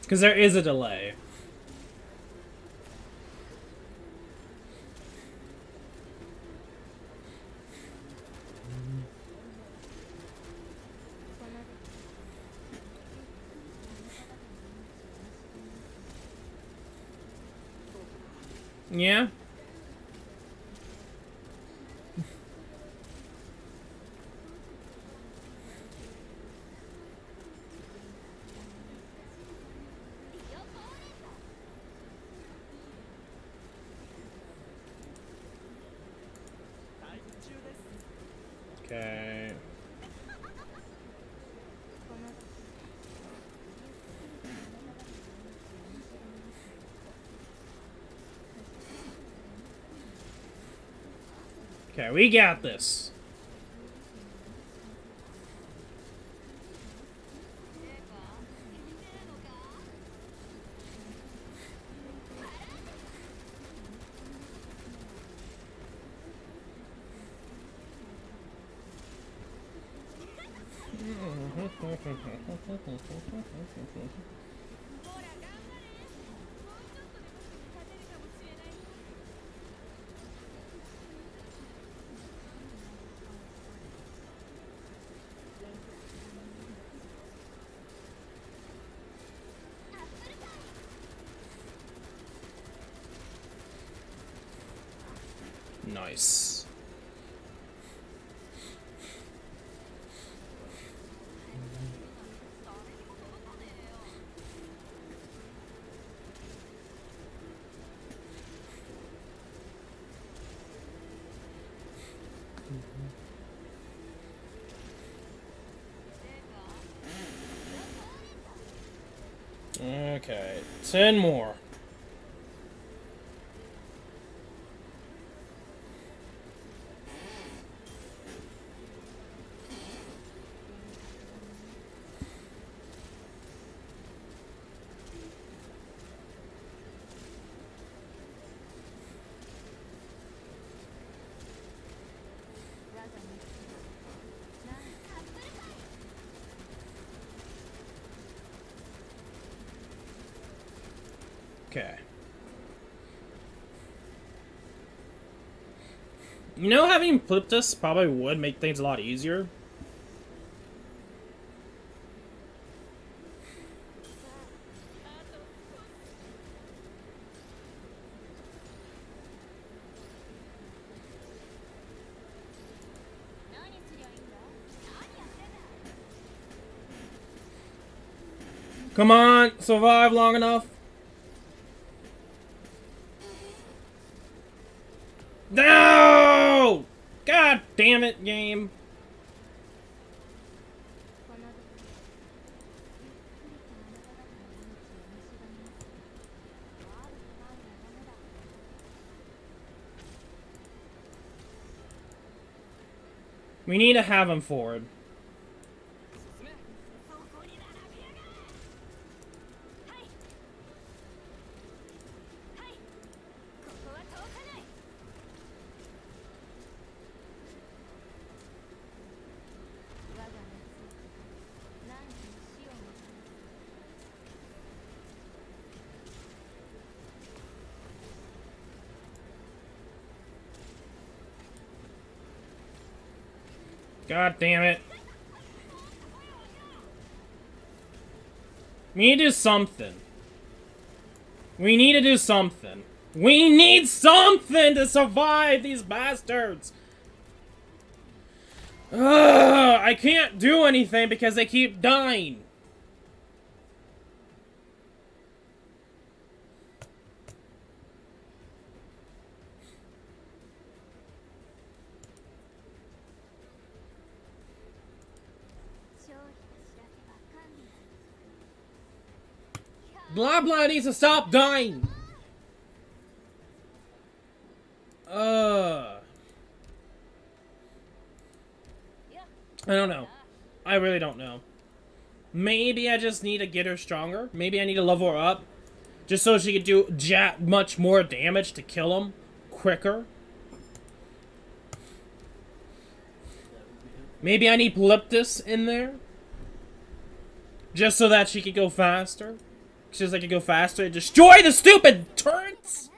Because there is a delay. Yeah? Okay. Okay, we got this. Nice. Okay, 10 more. Okay. You know, having Plyptus probably would make things a lot easier. Come on, survive long enough. No! God damn it, game. We need to have him forward. God damn it. We need to do something. We need to do something. We need something to survive these bastards! Ugh, I can't do anything because they keep dying. Blah blah needs to stop dying. I don't know. I really don't know. Maybe I just need to get her stronger. Maybe I need to level her up. Just so she can do much more damage to kill him quicker. Maybe I need Polyptus in there. Just so that she could go faster. Just so I could go faster and destroy the stupid turrets!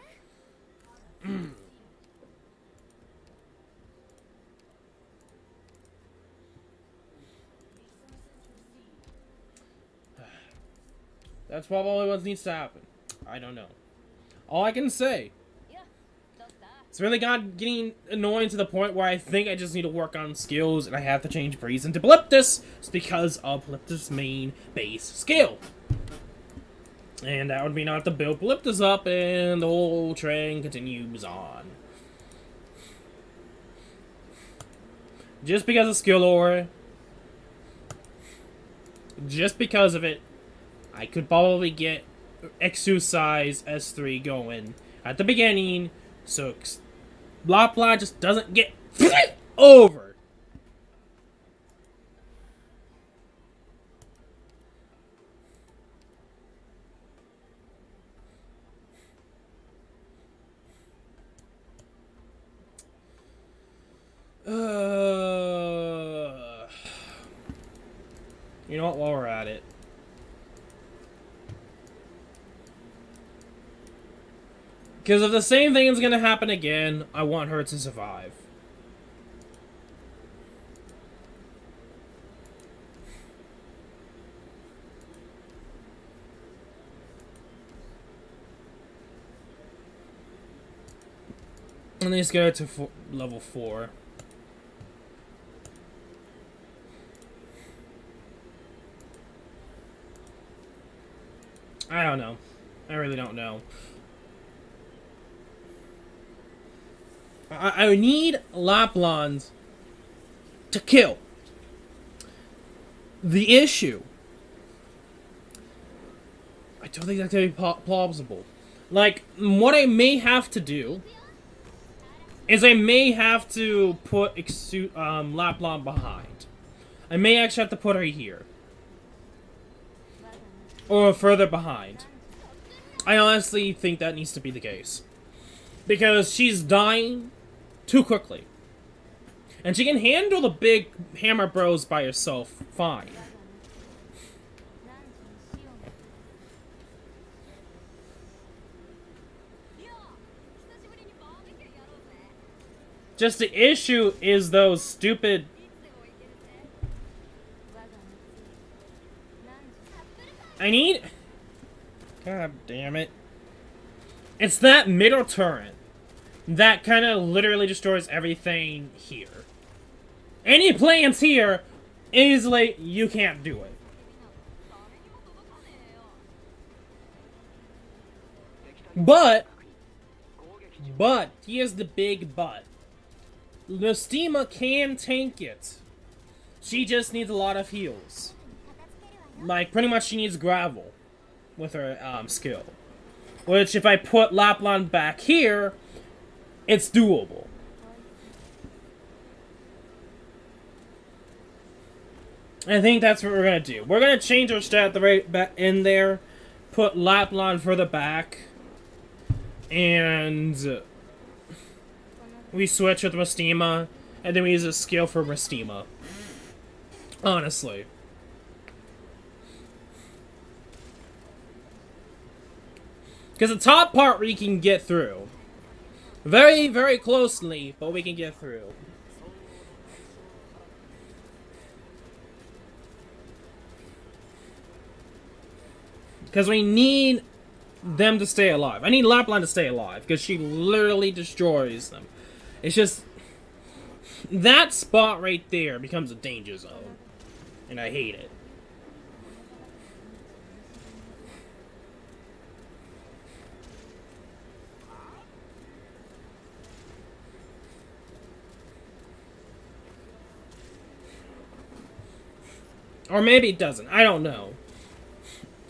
That's probably what needs to happen. I don't know. All I can say. It's really getting annoying to the point where I think I just need to work on skills and I have to change Breeze into Polyptus. It's because of Polyptus' main base skill. And that would mean I have to build Polyptus up and the whole train continues on. Just because of skill lore. Just because of it. I could probably get exercise S3 going at the beginning, so blah blah just doesn't get over. You know what, while we're at it. Because if the same thing is going to happen again, I want her to survive. And let's go to level 4. I don't know. I really don't know. I need Laplans to kill. The issue, I don't think that's going to be plausible. Like, what I may have to do is I may have to put Laplan behind. I may actually have to put her here. Or further behind. I honestly think that needs to be the case. Because she's dying too quickly. And she can handle the big hammer bros by herself fine. Just the issue is those stupid... I need... God damn it. It's that middle turret that kind of literally destroys everything here. Any plans here is like, you can't do it. But, here's the big but. Nostema can tank it. She just needs a lot of heals. Like, pretty much she needs gravel with her skill. Which, if I put Laplan back here, it's doable. I think that's what we're going to do. We're going to change our stat right back in there, put Laplan further back, and we switch with Nostema, and then we use a skill for Nostema. Honestly. Because the top part we can get through. Very, very closely, but we can get through. Because we need them to stay alive. I need Laplan to stay alive, because she literally destroys them. It's just... that spot right there becomes a danger zone. And I hate it. Or maybe it doesn't. I don't know.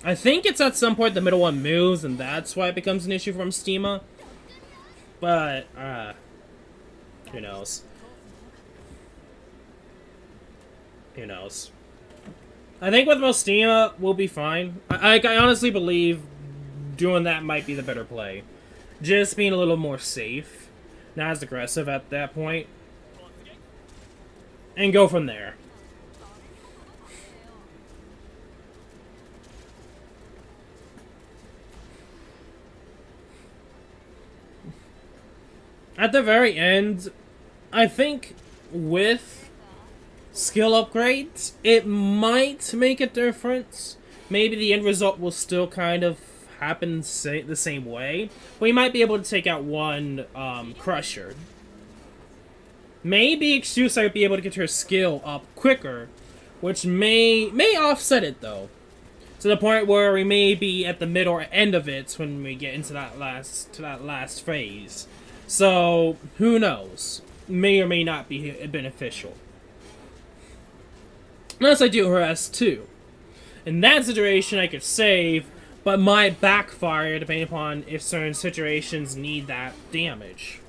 I think it's at some point the middle one moves, and that's why it becomes an issue from Nostema. But, who knows? Who knows? I think with Nostema, we'll be fine. I honestly believe doing that might be the better play. Just being a little more safe. Not as aggressive at that point. And go from there. At the very end, I think with skill upgrades, it might make a difference. Maybe the end result will still kind of happen the same way. We might be able to take out one Crusher. Maybe Excuse might be able to get her skill up quicker, which may offset it though. To the point where we may be at the middle or end of it when we get into that last phase. So, who knows? May or may not be beneficial. Unless I do her S2. In that situation, I could save, but might backfire depending upon if certain situations need that damage.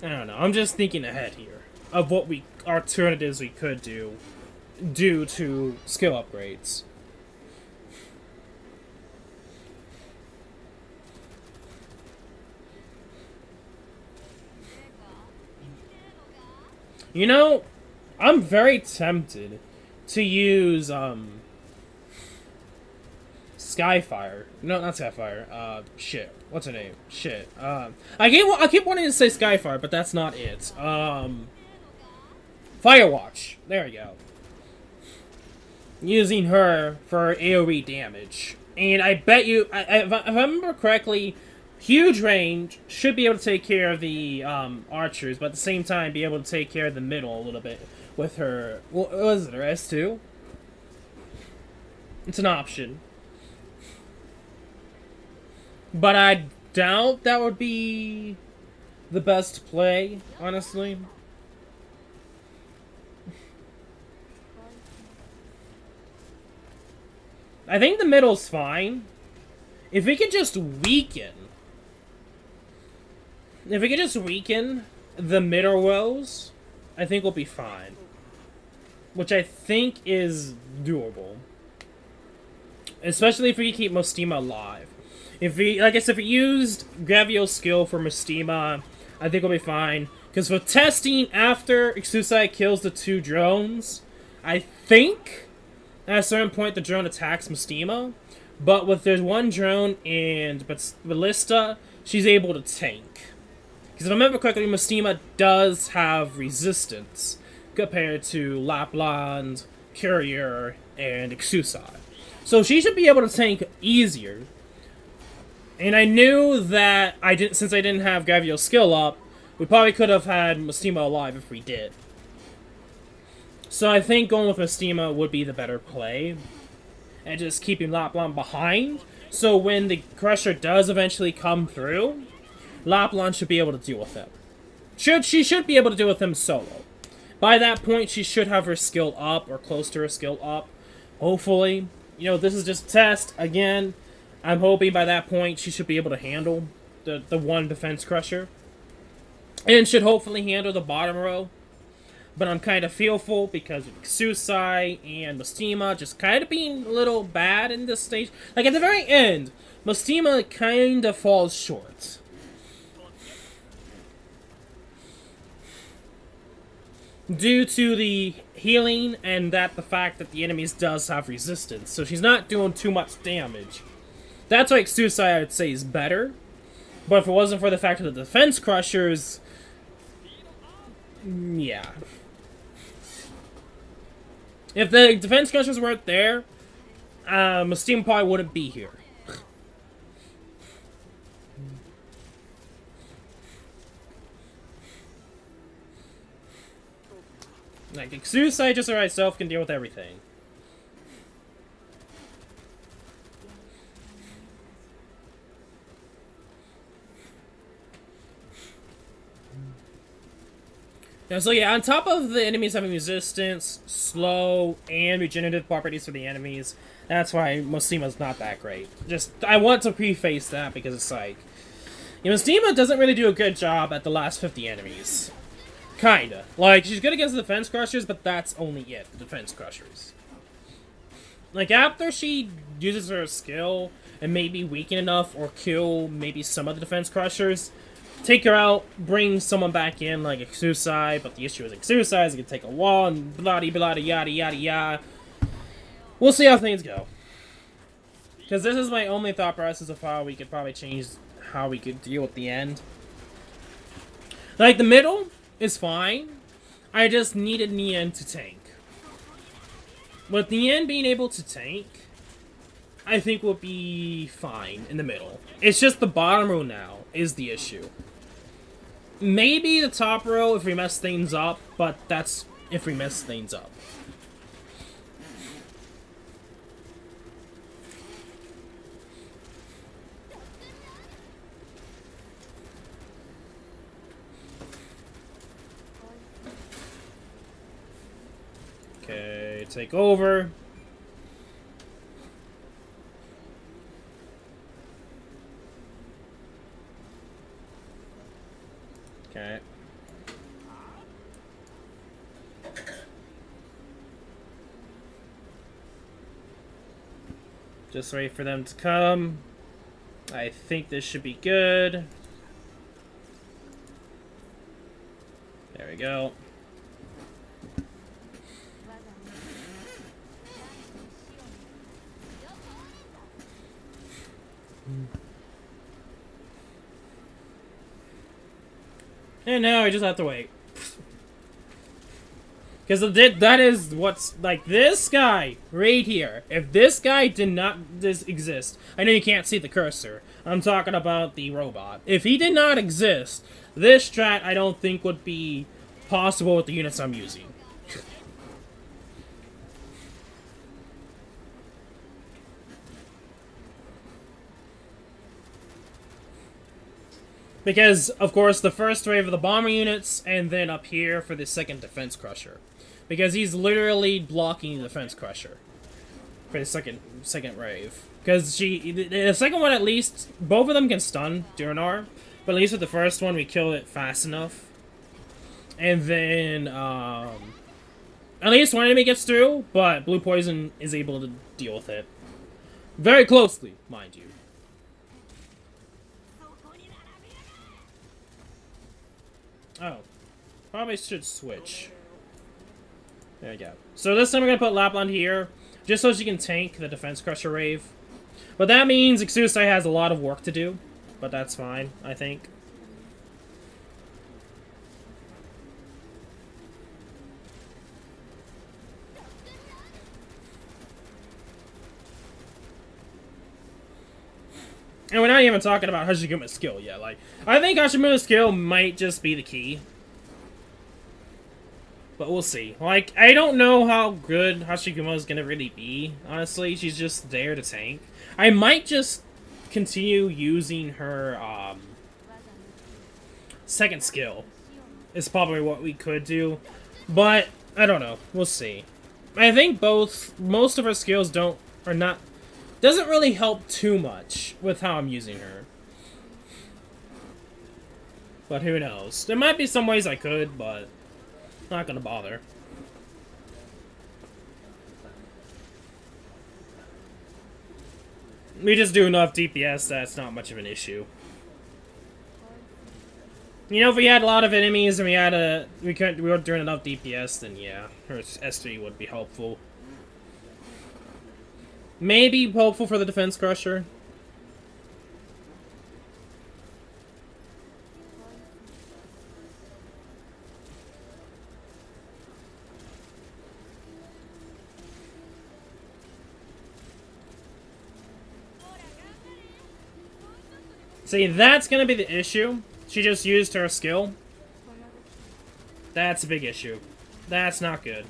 I don't know. I'm just thinking ahead here of what alternatives we could do due to skill upgrades. You know, I'm very tempted to use, Skyfire. No, not Skyfire. Shit. What's her name? Shit. I keep wanting to say Skyfire, but that's not it. Firewatch. There we go. Using her for AoE damage. And I bet you, if I remember correctly, huge range, should be able to take care of the archers, but at the same time be able to take care of the middle a little bit with her... What was it, her S2? It's an option. But I doubt that would be the best play, honestly. I think the middle's fine. If we could just weaken... If we could just weaken the middle rows, I think we'll be fine. Which I think is doable. Especially if we keep Mostima alive. If we, like I said, if we used Gravio's skill for Mostima, I think we'll be fine. Because for testing after Exusai kills the 2 drones, I think at a certain point the drone attacks Mostima. But with there's 1 drone and Ballista, she's able to tank. Because if I remember correctly, Mostima does have resistance compared to Lapland, Courier, and Exusai. So she should be able to tank easier. And I knew that since I didn't have Gravio's skill up, we probably could have had Mostima alive if we did. So I think going with Mostima would be the better play. And just keeping Lapland behind. So when the Crusher does eventually come through, Lapland should be able to deal with him. She should be able to deal with him solo. By that point, she should have her skill up, or close to her skill up. Hopefully. You know, this is just a test. Again, I'm hoping by that point she should be able to handle the 1 defense crusher. And should hopefully handle the bottom row. But I'm kind of fearful because of Exusai and Mostima just kind of being a little bad in this stage. Like, at the very end, Mostima kind of falls short. Due to the healing and the fact that the enemies does have resistance. So she's not doing too much damage. That's why Exusai, I would say, is better. But if it wasn't for the fact of the defense crushers... yeah. If the defense crushers weren't there, Mostima probably wouldn't be here. Like, Exusai just by itself can deal with everything. Yeah, so yeah, on top of the enemies having resistance, slow, and regenerative properties for the enemies, that's why Mosima's not that great. Just, I want to preface that because it's like... You know, Mostima doesn't really do a good job at the last 50 enemies. Kinda. Like, she's good against the defense crushers, but that's only it, the defense crushers. Like, after she uses her skill and maybe weaken enough or kill maybe some of the defense crushers, take her out, bring someone back in like Exusai, but the issue is Exusai is gonna take a wall and blah yada yada yada. We'll see how things go. Because this is my only thought process of how we could probably change how we could deal with the end. Like, the middle is fine. I just needed Nien to tank. With Nien being able to tank, I think we'll be fine in the middle. It's just the bottom row now is the issue. Maybe the top row if we mess things up, but that's if we mess things up. Okay, take over. Okay. Just wait for them to come. I think this should be good. There we go. And now I just have to wait. Because that is what's, like, this guy right here. If this guy did not exist, I know you can't see the cursor. I'm talking about the robot. If he did not exist, this strat I don't think would be possible with the units I'm using. Because, of course, the first wave of the bomber units, and then up here for the second defense crusher. Because he's literally blocking the defense crusher. for the second rave. Because the second one, at least, both of them can stun Durnar, but at least with the first one, we killed it fast enough. And then, at least one enemy gets through, but Blue Poison is able to deal with it. Very closely, mind you. Oh. Probably should switch. There we go. So this time we're going to put Lapland here, just so she can tank the Defense Crusher Rave. But that means Exusai has a lot of work to do, but that's fine, I think. And we're not even talking about Hashiguma's skill yet. Like, I think Hashiguma's skill might just be the key. But we'll see. Like, I don't know how good Hashiguma is gonna really be, honestly. She's just there to tank. I might just continue using her, second skill. Is probably what we could do. But, I don't know. We'll see. I think most of her skills doesn't really help too much with how I'm using her. But who knows? There might be some ways I could, but not gonna bother. We just do enough DPS that's not much of an issue. You know, if we had a lot of enemies and we weren't doing enough DPS, then yeah, her S3 would be helpful. Maybe helpful for the Defense Crusher. See, that's gonna be the issue. She just used her skill. That's a big issue. That's not good.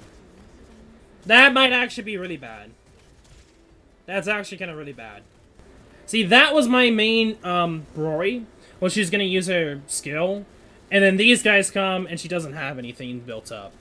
That might actually be really bad. That's actually kind of really bad. See, that was my main, Rory. Well, she's gonna use her skill. And then these guys come, and she doesn't have anything built up.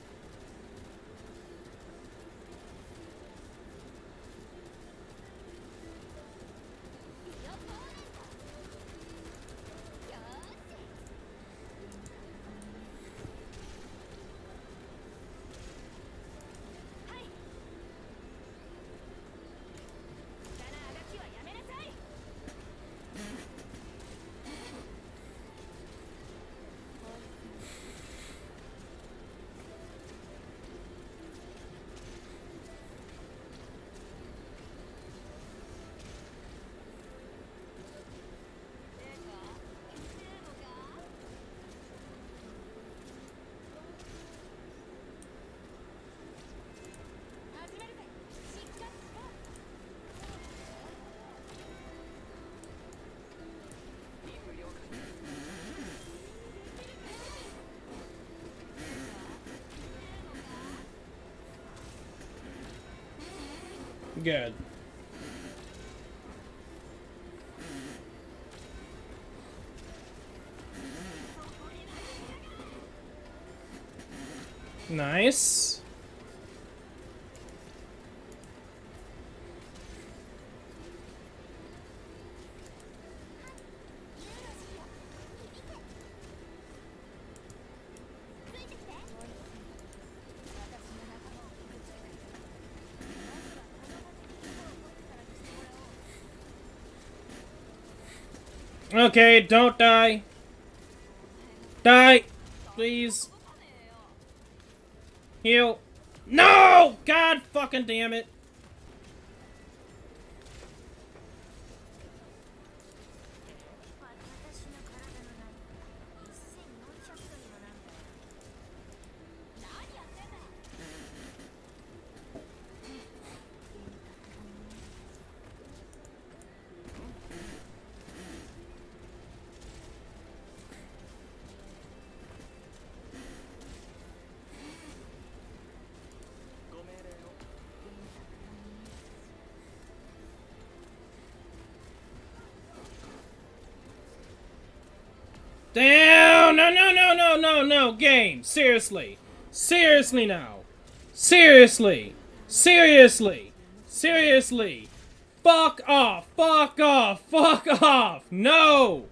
Good. Nice. Okay, don't die. Die! Please. Heal. No! God fucking damn it. Damn! No, no, no, no, no, no, game! Seriously! Seriously now! Seriously! Seriously! Seriously. Fuck off. Fuck off. Fuck off. No.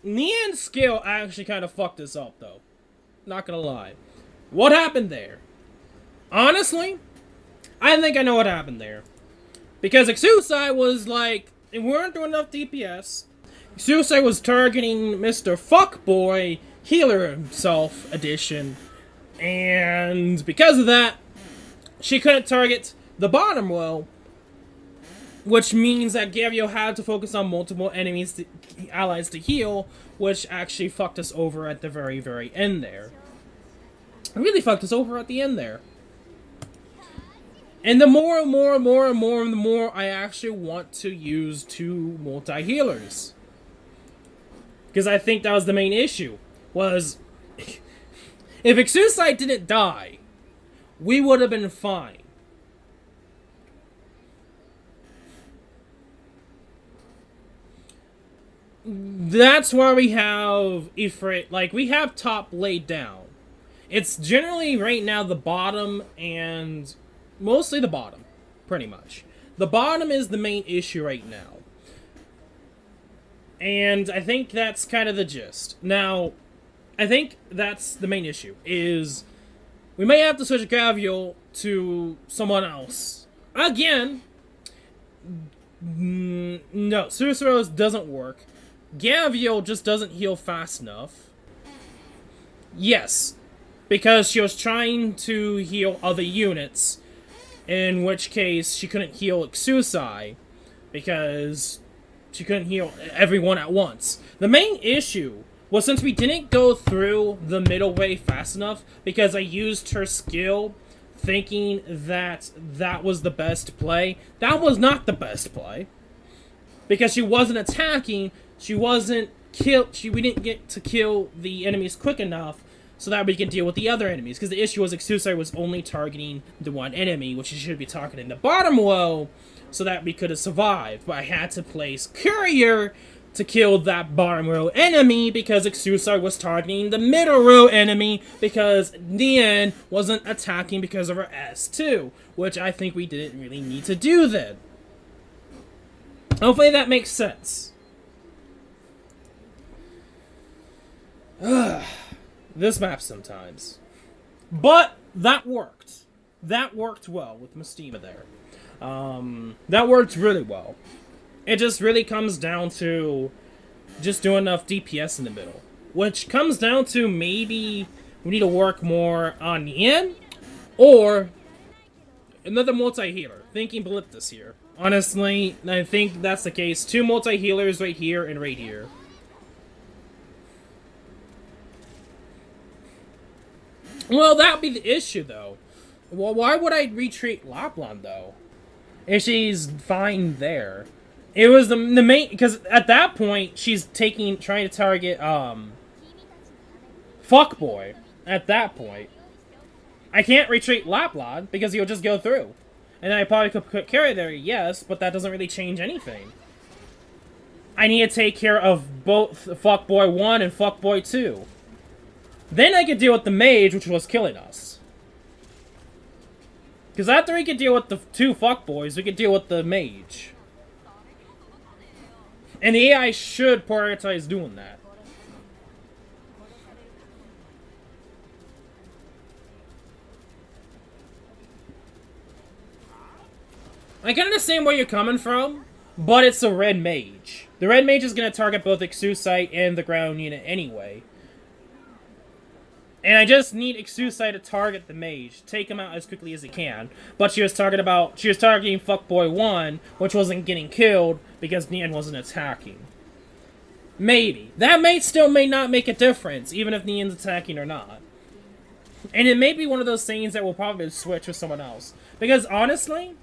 Nian's skill actually kind of fucked us up, though. Not gonna lie. What happened there? Honestly, I think I know what happened there. Because Exusai was like, we weren't doing enough DPS. Exusai was targeting Mr. Fuckboy Healer himself edition. And because of that, she couldn't target the bottom row. Which means that Gavio had to focus on multiple enemies, allies to heal, which actually fucked us over at the very, very end there. It really fucked us over at the end there. And the more I actually want to use 2 multi-healers. Because I think that was the main issue. Was, if Exusai didn't die, we would have been fine. That's why we have Ifrit, like, we have top laid down. It's generally, right now, the bottom and... mostly the bottom, pretty much. The bottom is the main issue right now. And I think that's kind of the gist. Now, I think that's the main issue, is... we may have to switch Gavial to someone else. Again! No, Susurros doesn't work. Gavial just doesn't heal fast enough. Yes, because she was trying to heal other units, in which case she couldn't heal Exusai, because she couldn't heal everyone at once. The main issue was since we didn't go through the middle way fast enough, because I used her skill thinking that that was the best play. That was not the best play. Because she wasn't attacking, she wasn't we didn't get to kill the enemies quick enough so that we could deal with the other enemies. Because the issue was Exusai was only targeting the one enemy, which she should be targeting the bottom row, so that we could have survived. But I had to place Courier to kill that bottom row enemy because Exusai was targeting the middle row enemy because Nian wasn't attacking because of her S2, which I think we didn't really need to do then. Hopefully that makes sense. This map sometimes. But that worked. That worked well with Mystima there. That worked really well. It just really comes down to just doing enough DPS in the middle. Which comes down to maybe we need to work more on Nian or another multi-healer. Thinking Bliptus here. Honestly, I think that's the case. 2 multi-healers right here and right here. Well, that would be the issue, though. Well, why would I retreat Lapland, though? If she's fine there. It was the main... because at that point, she's trying to target, Fuckboy. At that point. I can't retreat Lapland, because he'll just go through. And I probably could put carry there, yes, but that doesn't really change anything. I need to take care of both Fuckboy 1 and Fuckboy 2. Then I could deal with the mage, which was killing us. Because after we could deal with the 2 fuckboys, we could deal with the mage. And the AI should prioritize doing that. I can understand where you're coming from, but it's a red mage. The red mage is going to target both Exusai and the ground unit anyway. And I just need Exusai to target the mage, take him out as quickly as he can. But she was targeting Fuckboy 1, which wasn't getting killed because Nian wasn't attacking. Maybe. That may not make a difference, even if Nian's attacking or not. And it may be one of those things that will probably switch with someone else. Because honestly,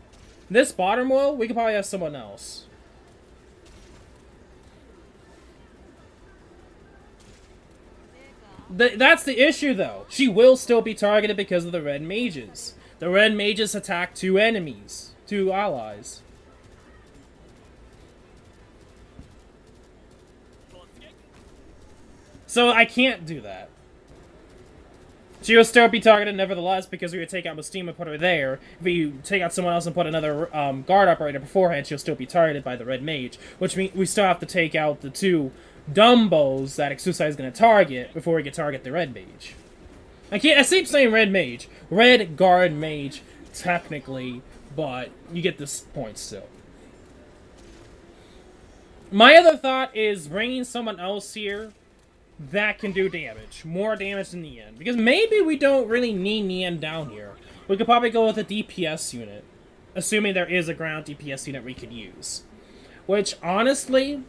this bottom row, we could probably have someone else. That's the issue, though. She will still be targeted because of the red mages. The red mages attack 2 enemies. 2 allies. So I can't do that. She will still be targeted nevertheless because we would take out Mystima and put her there. If we take out someone else and put another guard operator beforehand, she'll still be targeted by the red mage. Which means we still have to take out the two Dumbos that Exusai is going to target before we can target the red mage. I keep saying red mage. Red guard mage, technically, but you get this point still. My other thought is bringing someone else here that can do damage. More damage than Nian. Because maybe we don't really need Nian down here. We could probably go with a DPS unit. Assuming there is a ground DPS unit we could use. Which, honestly,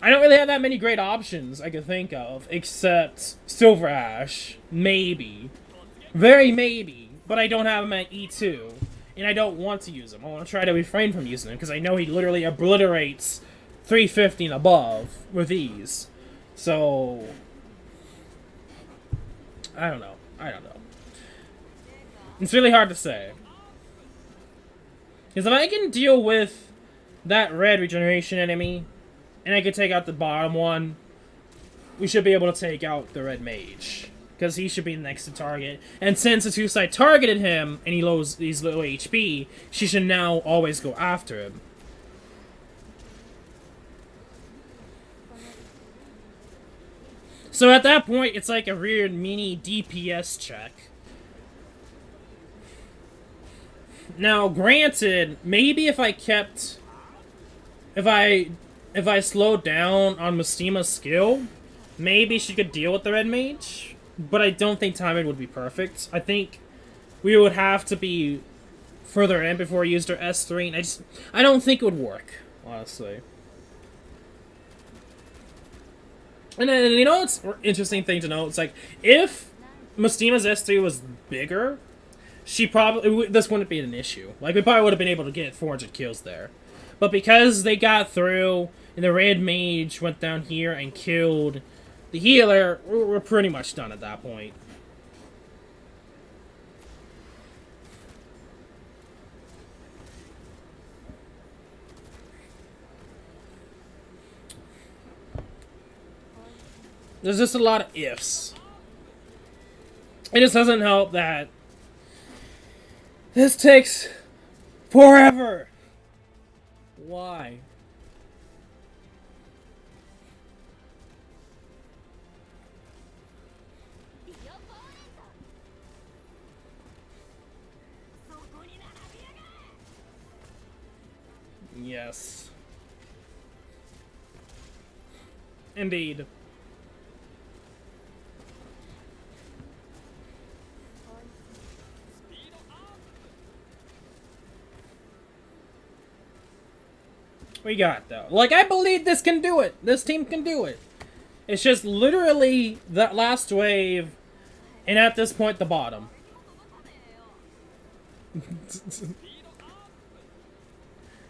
I don't really have that many great options I could think of. Except Silver Ash. Maybe. Very maybe. But I don't have him at E2. And I don't want to use him. I want to try to refrain from using him. Because I know he literally obliterates 350 and above with ease. So, I don't know. It's really hard to say. Because if I can deal with that red regeneration enemy, and I can take out the bottom one, we should be able to take out the red mage. Because he should be the next to target. And since the two-side targeted him, and he's low HP, she should now always go after him. So at that point, it's like a weird mini DPS check. Now, granted, maybe if I slowed down on Mystima's skill, maybe she could deal with the red mage. But I don't think timing would be perfect. I think we would have to be further in before we used her S3, and I don't think it would work, honestly. And then, you know, it's an interesting thing to know. It's like, if Mystima's S3 was bigger, this wouldn't be an issue. Like, we probably would have been able to get 400 kills there. But because they got through, and the red mage went down here and killed the healer, we're pretty much done at that point. There's just a lot of ifs. It just doesn't help that this takes forever. Why? Yes. Indeed. We got, though. Like, I believe this can do it. This team can do it. It's just literally that last wave, and at this point, the bottom.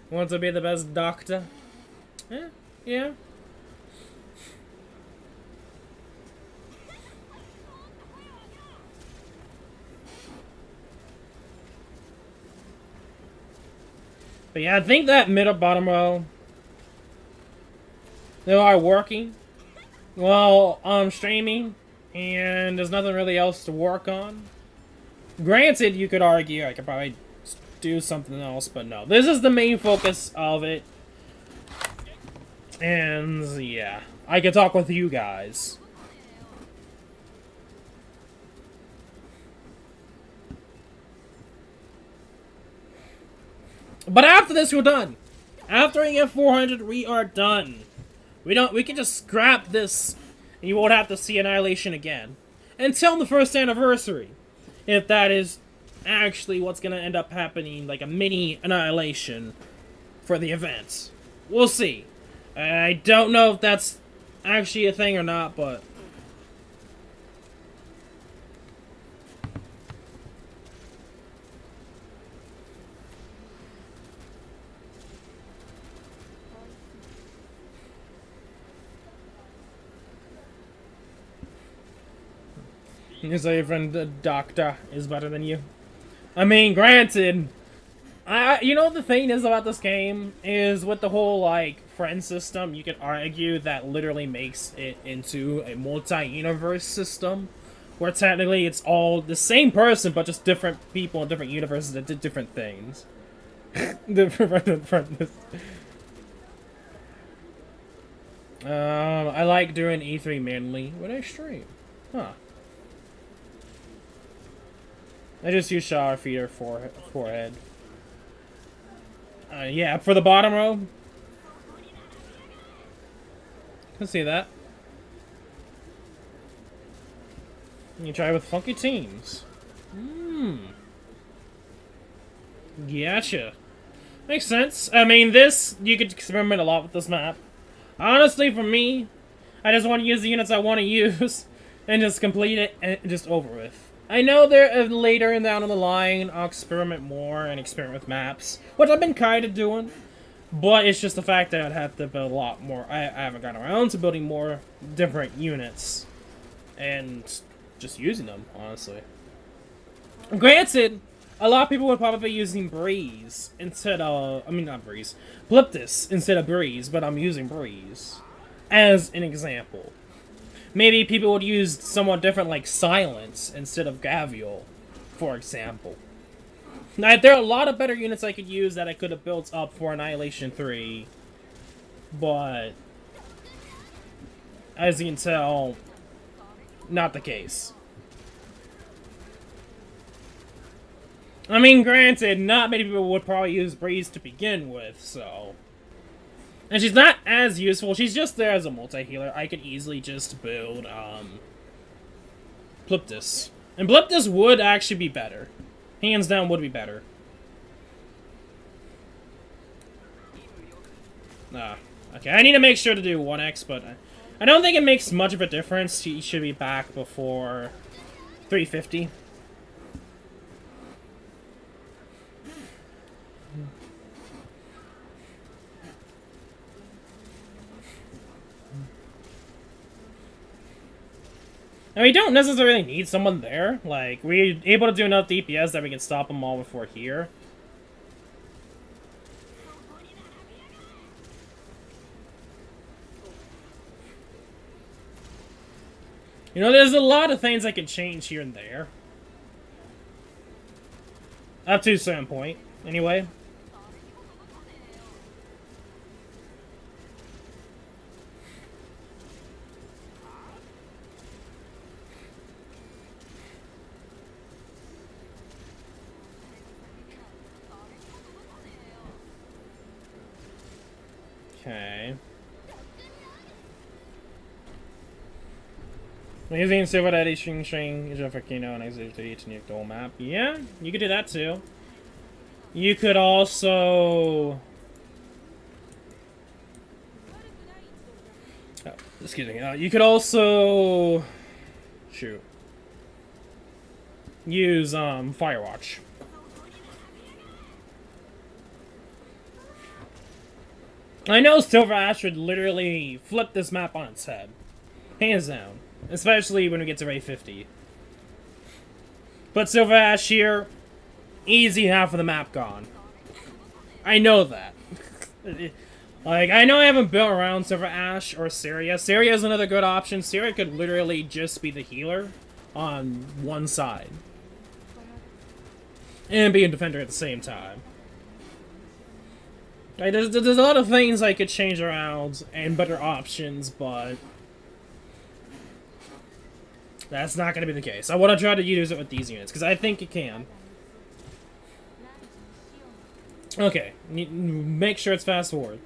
Want to be the best doctor? Yeah. But yeah, I think that middle bottom row, they are working while I'm streaming, and there's nothing really else to work on. Granted, you could argue I could probably do something else, but no. This is the main focus of it. And yeah, I could talk with you guys. But after this, we're done. After we get 400, we are done. We can just scrap this, and you won't have to see Annihilation again. Until the first anniversary. If that is actually what's gonna end up happening, like a mini Annihilation for the event. We'll see. I don't know if that's actually a thing or not, but you say your friend the doctor is better than you. I mean, granted, you know what the thing is about this game is with the whole like friend system, you could argue that literally makes it into a multi-universe system, where technically it's all the same person, but just different people in different universes that did different things. I like doing E3 mainly when I stream. Huh. I just use shower feeder for forehead. Yeah, for the bottom row. Can see that. You try with funky teams. Gotcha. Makes sense. I mean, you could experiment a lot with this map. Honestly, for me, I just want to use the units I want to use and just complete it and just over with. I know there later down the line I'll experiment more and experiment with maps, which I've been kind of doing, but it's just the fact that I'd have to build a lot more. I haven't gotten around to building more different units and just using them, honestly. Granted, a lot of people would probably be using Breeze instead of, not Breeze, Bliptis instead of Breeze, but I'm using Breeze as an example. Maybe people would use somewhat different, like Silence instead of Gavial, for example. Now, there are a lot of better units I could use that I could have built up for Annihilation 3, but as you can tell, not the case. I mean, granted, not many people would probably use Breeze to begin with, so... And she's not as useful, she's just there as a multi-healer. I could easily just build, Bliptis. And Bliptis would actually be better. Hands down would be better. Okay, I need to make sure to do 1x, but I don't think it makes much of a difference. He should be back before 350. And we don't necessarily need someone there. Like, we're able to do enough DPS that we can stop them all before here. You know, there's a lot of things I can change here and there. Up to a certain point, anyway. Okay. Using Silver Daddy String String, Jeffakino, and Exit to each new goal map. Yeah, you could do that too. You could also... Oh, excuse me. You could also... Shoot. Use, Firewatch. I know Silver Ash would literally flip this map on its head. Hands down. Especially when we get to Ray 50. But Silver Ash here, easy half of the map gone. I know that. Like, I know I haven't built around Silver Ash or Syria. Syria is another good option. Syria could literally just be the healer on one side. And be a defender at the same time. Like, there's a lot of things I could change around and better options, but that's not going to be the case. I want to try to use it with these units, because I think it can. Okay, make sure it's fast forward.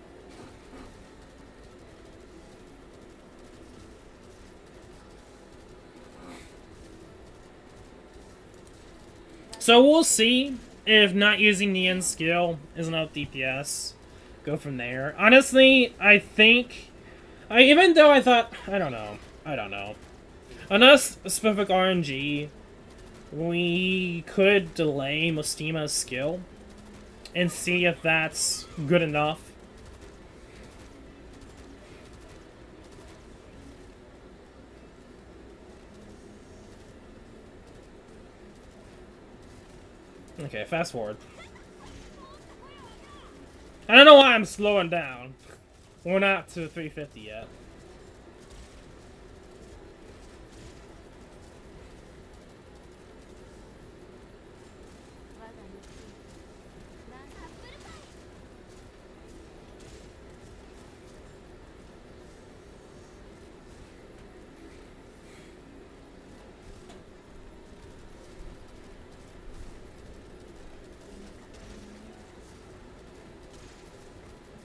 So we'll see if not using the end skill is enough DPS. Go from there. Honestly, I think... even though I thought... I don't know. Unless specific RNG, we could delay Mustima's skill and see if that's good enough. Okay, fast forward. I don't know why I'm slowing down. We're not to 350 yet.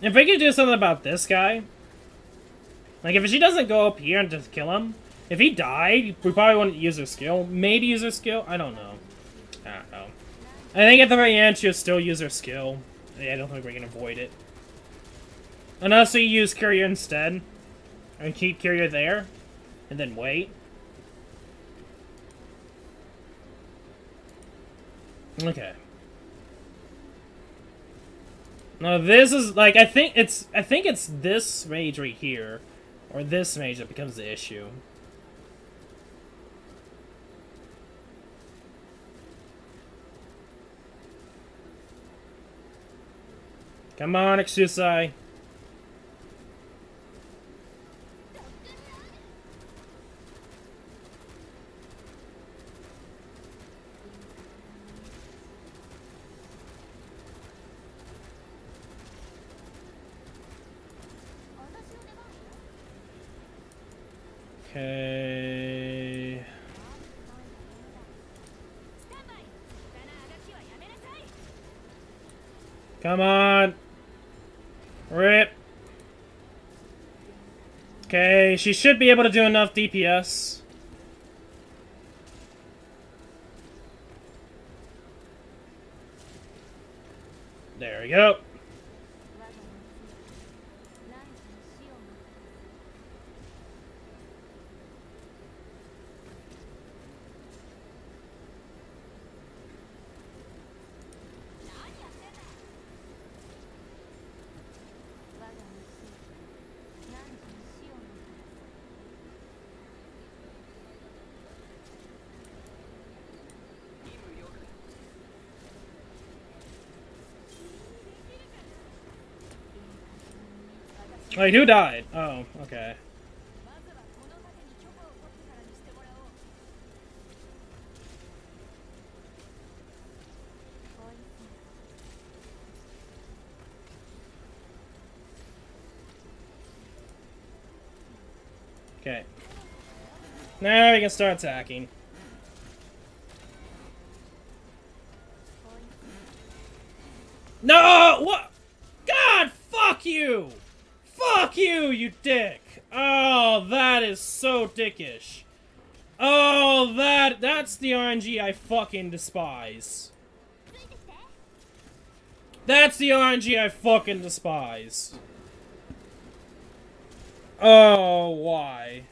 If we could do something about this guy, like if she doesn't go up here and just kill him, if he died, we probably wouldn't use her skill. Maybe use her skill? I don't know. I don't know. I think at the very end she'll still use her skill. Yeah, I don't think we can avoid it. Unless we use Courier instead. And keep Courier there. And then wait. Okay. Now this is like I think it's this mage right here, or this mage that becomes the issue. Come on, Exusai. Okay. Come on. Rip. Okay, she should be able to do enough DPS. There we go. Wait, who died? Oh, okay. Okay. Now we can start attacking. No! What? God, fuck you! Fuck you, you dick! Oh, that is so dickish. Oh, that's the RNG I fucking despise. That's the RNG I fucking despise. Oh, why?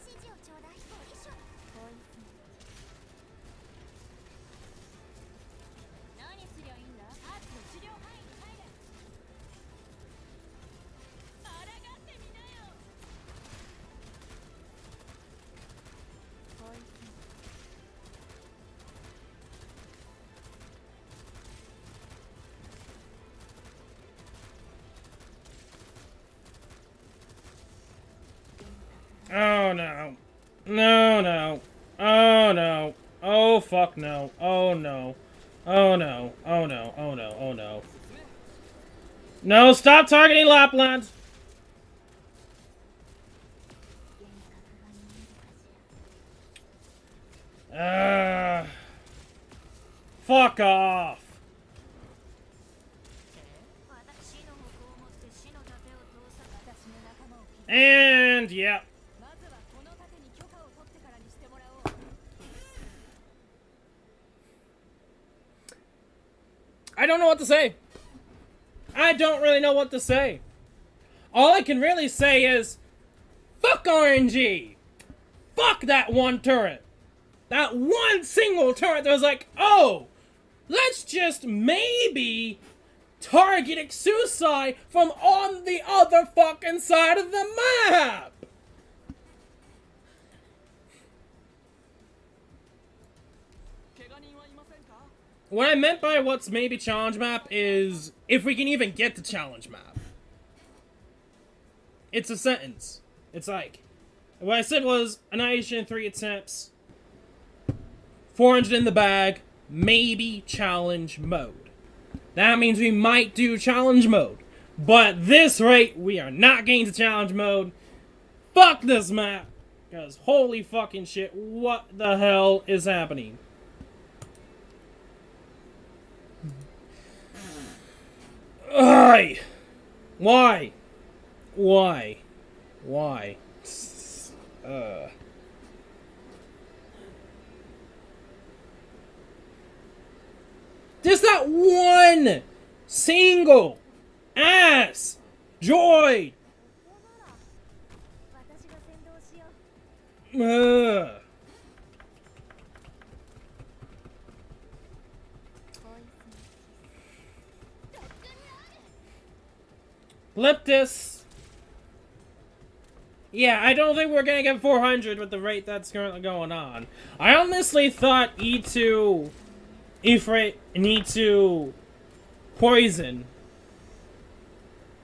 Oh no. No, no. Oh no. Oh fuck no. Oh no. Oh no. Oh no. Oh no. Oh no. No, stop targeting Lapland! Fuck off! And yeah. I don't know what to say. I don't really know what to say. All I can really say is, fuck RNG! Fuck that one turret! That one single turret that was like, oh, let's just maybe target Exusai from on the other fucking side of the map! What I meant by what's maybe challenge map is if we can even get to challenge map. It's a sentence. It's like, what I said was, Annihilation 3 attempts, 400 in the bag, maybe challenge mode. That means we might do challenge mode. But at this rate, we are not getting to challenge mode. Fuck this map. Because holy fucking shit, what the hell is happening? Why? Why? Just that one single ass droid. Leptis. Yeah, I don't think we're gonna get 400 with the rate that's currently going on. I honestly thought E2, Freind, and E2 Poison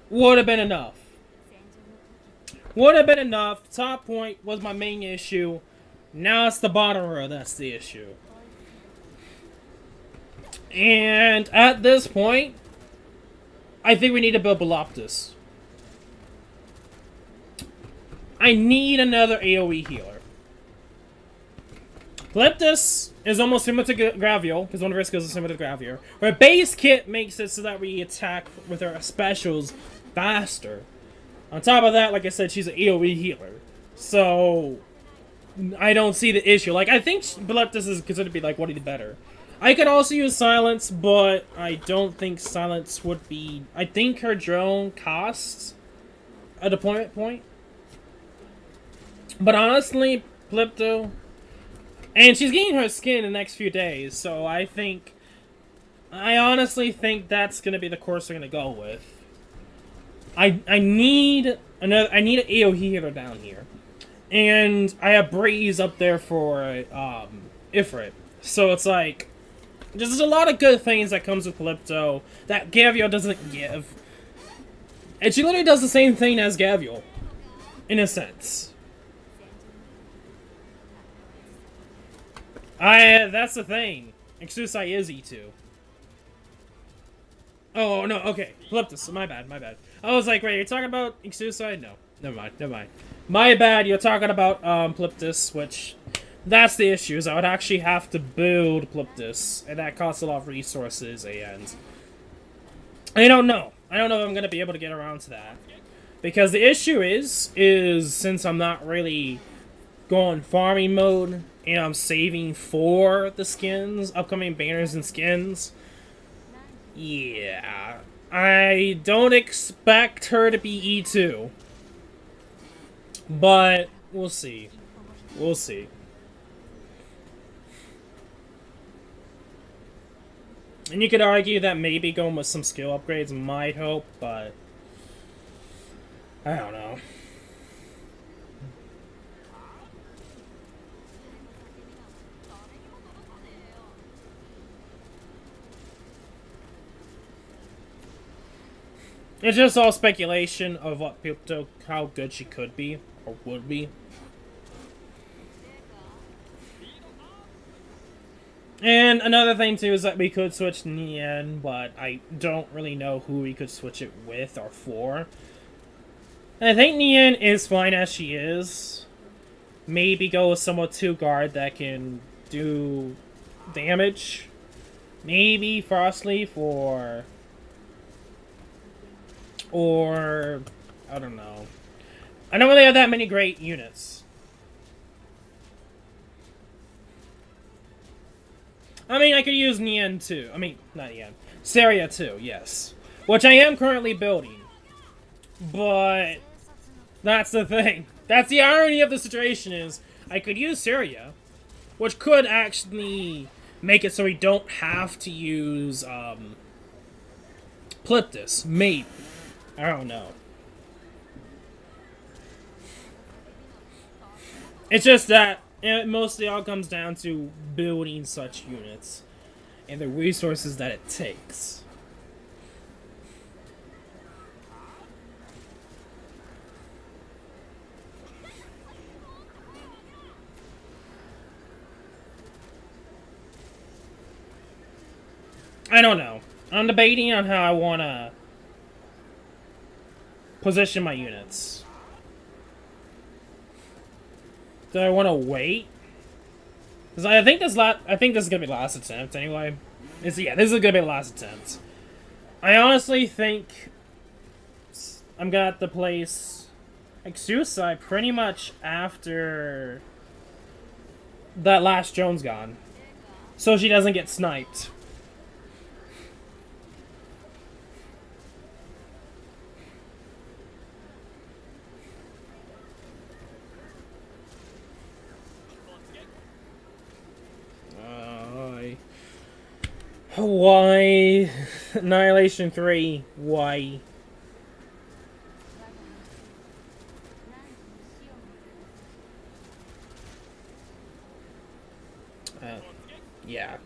would have been enough. Would have been enough. Top point was my main issue. Now it's the bottom row that's the issue. And at this point, I think we need to build Beloptis. I need another AoE healer. Leptis is almost similar to Graviel, because one of her skills is similar to Gravier. Her base kit makes it so that we attack with our specials faster. On top of that, like I said, she's an AoE healer. So, I don't see the issue. Like, I think Leptis is considered to be, like, one of the better. I could also use Silence, but I don't think Silence would be... I think her drone costs a deployment point. But honestly, Plypto... And she's getting her skin in the next few days, so I think... I honestly think that's going to be the course we're going to go with. I need an AoE healer down here. And I have Breeze up there for Ifrit. So it's like... There's a lot of good things that comes with Plypto that Gaviel doesn't give. And she literally does the same thing as Gaviel. In a sense. That's the thing. Exusai is E2. Oh, no, okay. Plyptis, my bad. I was like, wait, you're talking about Exusai? No. Never mind. My bad, you're talking about, Plyptis, which... That's the issue, is I would actually have to build Plyptis, and that costs a lot of resources, and... I don't know if I'm gonna be able to get around to that. Because the issue is since I'm not really going farming mode, and I'm saving for the skins, upcoming banners and skins, yeah, I don't expect her to be E2. But, we'll see. And you could argue that maybe going with some skill upgrades might help, but... I don't know. It's just all speculation of what Plypto, how good she could be, or would be. And another thing too is that we could switch Nien, but I don't really know who we could switch it with or for. And I think Nien is fine as she is. Maybe go with someone 2-guard that can do damage. Maybe Frostleaf or I don't know. I don't really have that many great units. I mean, I could use Nien too. I mean, not Nien. Saria too, yes. Which I am currently building. But that's the thing. That's the irony of the situation is I could use Saria, which could actually make it so we don't have to use Plyptis. Maybe. I don't know. It's just that it mostly all comes down to building such units and the resources that it takes. I don't know. I'm debating on how I want to position my units. Do I want to wait? Because I think this is gonna be the last attempt anyway. This is gonna be the last attempt. I honestly think I'm gonna have to place like suicide pretty much after that last Jones gone, so she doesn't get sniped. Why? Annihilation 3. Why? Yeah.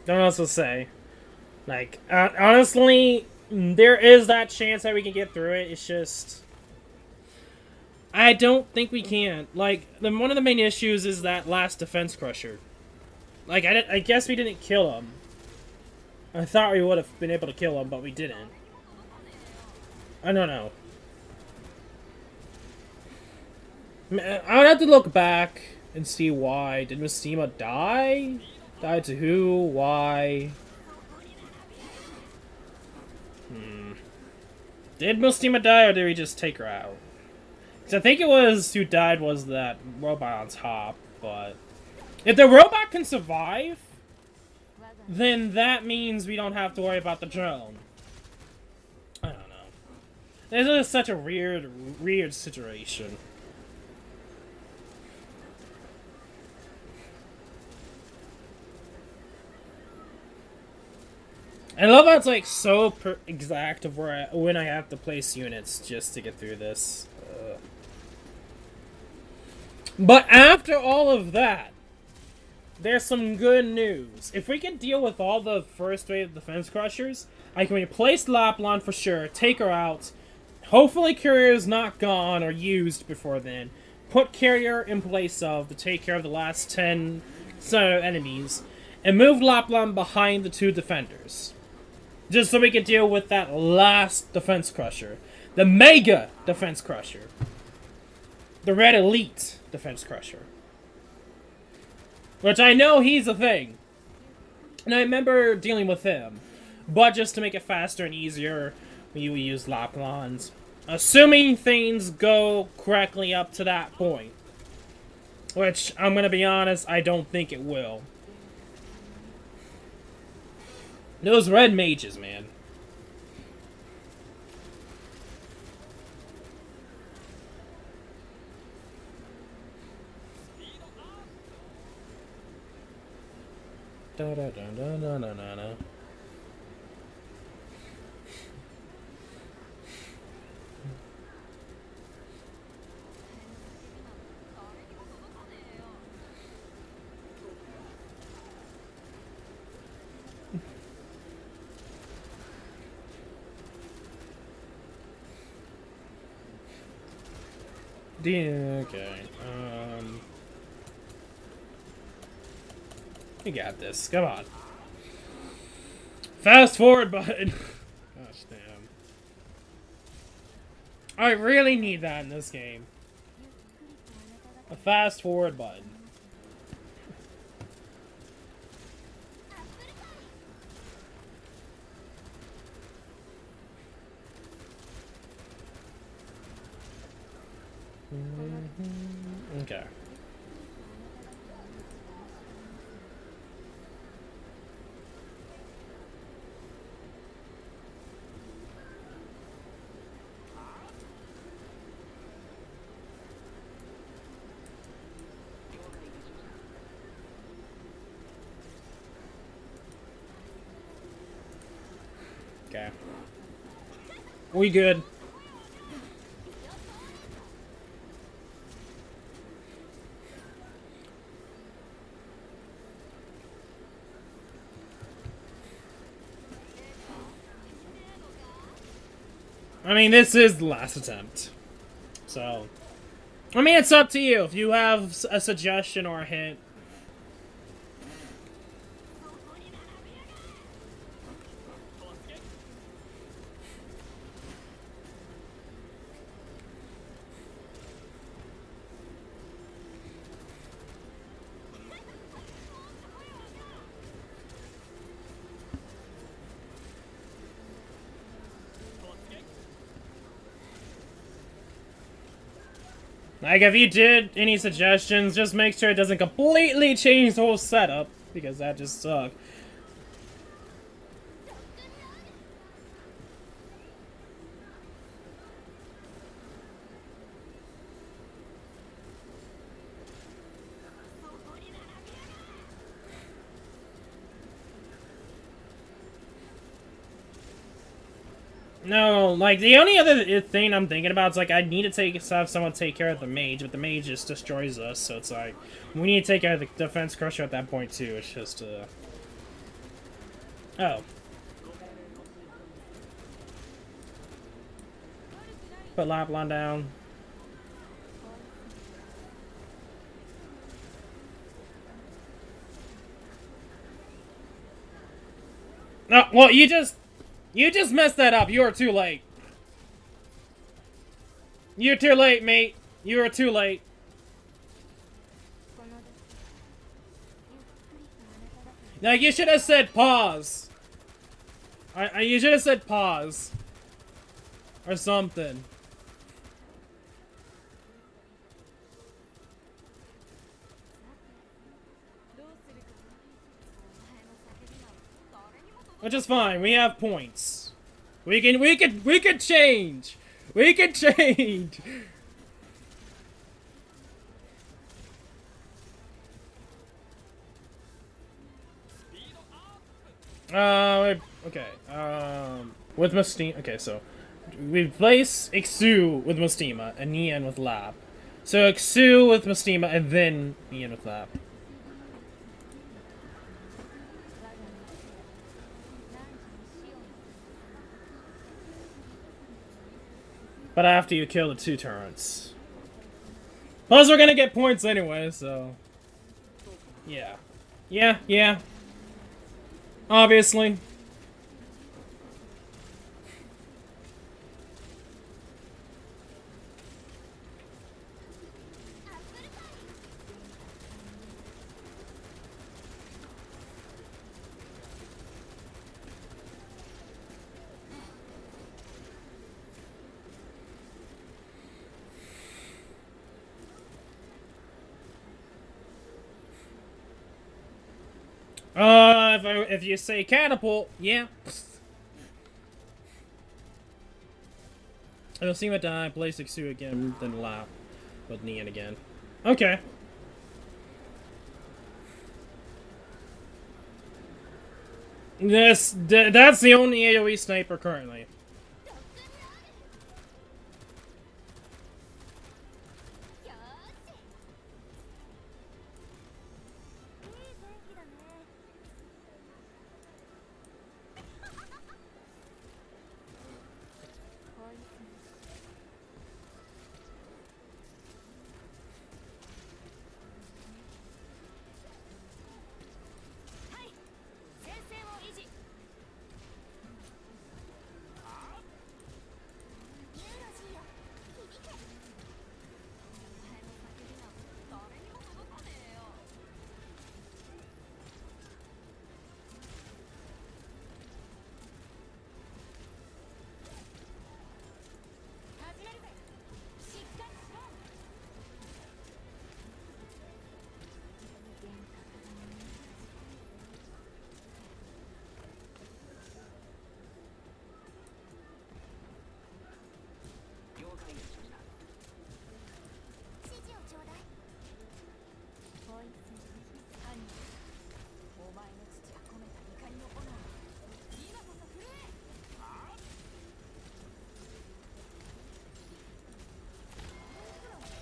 Don't know what else to say. Like, honestly, there is that chance that we can get through it. It's just... I don't think we can. Like, one of the main issues is that last defense crusher. Like, I guess we didn't kill him. I thought we would have been able to kill him, but we didn't. I don't know. I would have to look back and see why. Did Mishima die? Died to who? Why? Did Mishima die, or did we just take her out? I think it was who died was that robot on top, but if the robot can survive, then that means we don't have to worry about the drone. I don't know. This is such a weird situation. I love how it's like so exact of when I have to place units just to get through this. But after all of that, there's some good news. If we can deal with all the first wave of defense crushers, I can replace Laplan for sure, take her out. Hopefully Courier's not gone or used before then. Put Carrier in place of to take care of the last 10 enemies. And move Laplan behind the 2 defenders. Just so we can deal with that last defense crusher. The Mega Defense Crusher. The Red Elite Defense Crusher. Which I know he's a thing. And I remember dealing with him. But just to make it faster and easier, we use Laplans. Assuming things go correctly up to that point. Which, I'm gonna be honest, I don't think it will. Those red mages, man. Da da da da da da da da. Okay. You got this. Come on. Fast forward button. Gosh damn. I really need that in this game. A fast forward button. Okay. Okay. We good. I mean, this is the last attempt. So, I mean, it's up to you. If you have a suggestion or a hint, Like, if you did any suggestions, just make sure it doesn't completely change the whole setup, because that just sucks. No, like, the only other thing I'm thinking about is, like, I need to have someone take care of the mage, but the mage just destroys us, so it's like, we need to take care of the defense crusher at that point, too. It's just, Oh. Put Lapland down. No, well, you just messed that up. You are too late. You're too late, mate. You are too late. Now, you should have said pause. You should have said pause. Or something. Which is fine. We have points. We can change. We can change. Okay. With Mustima. Okay, so we replace Ixu with Mustima and Nian with Lab. So Ixu with Mustima and then Nian with Lab. But after you kill the 2 turrets. Plus, we're gonna get points anyway, so. Yeah. Yeah. Obviously. If you say catapult, yeah. I'll see what die, play 6-2 again, then lap with Nian again. Okay. That's the only AoE sniper currently.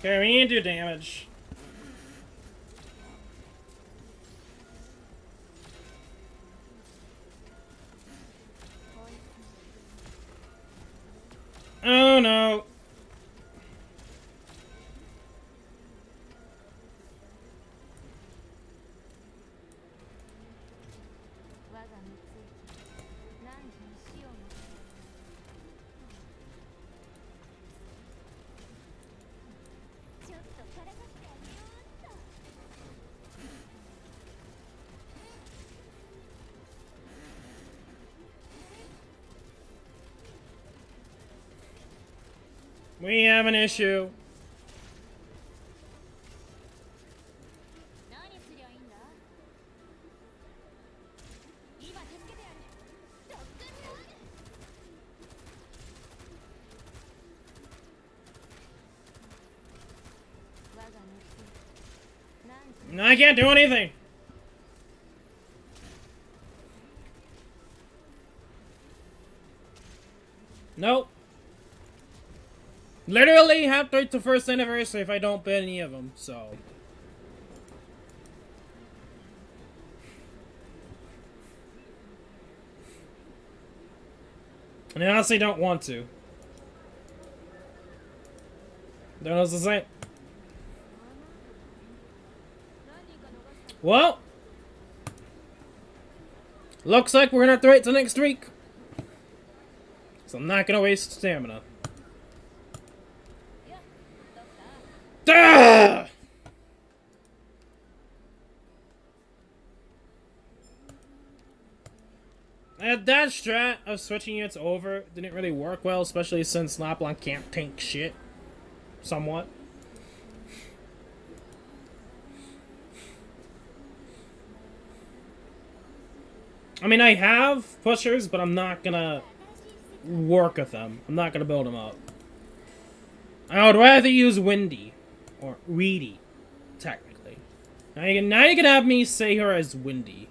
Okay, we need to do damage. Oh no. We have an issue. I can't do anything! Nope. Literally have to wait the first anniversary if I don't bet any of them, so. And I honestly don't want to. Don't know what to say. Well. Looks like we're gonna have to wait till next week. So I'm not gonna waste stamina. Ah! That strat of switching units over didn't really work well, especially since Lapland can't tank shit. Somewhat. I mean, I have pushers, but I'm not gonna work with them. I'm not gonna build them up. I would rather use Windy. Or Weedy, technically. Now you can have me say her as Windy.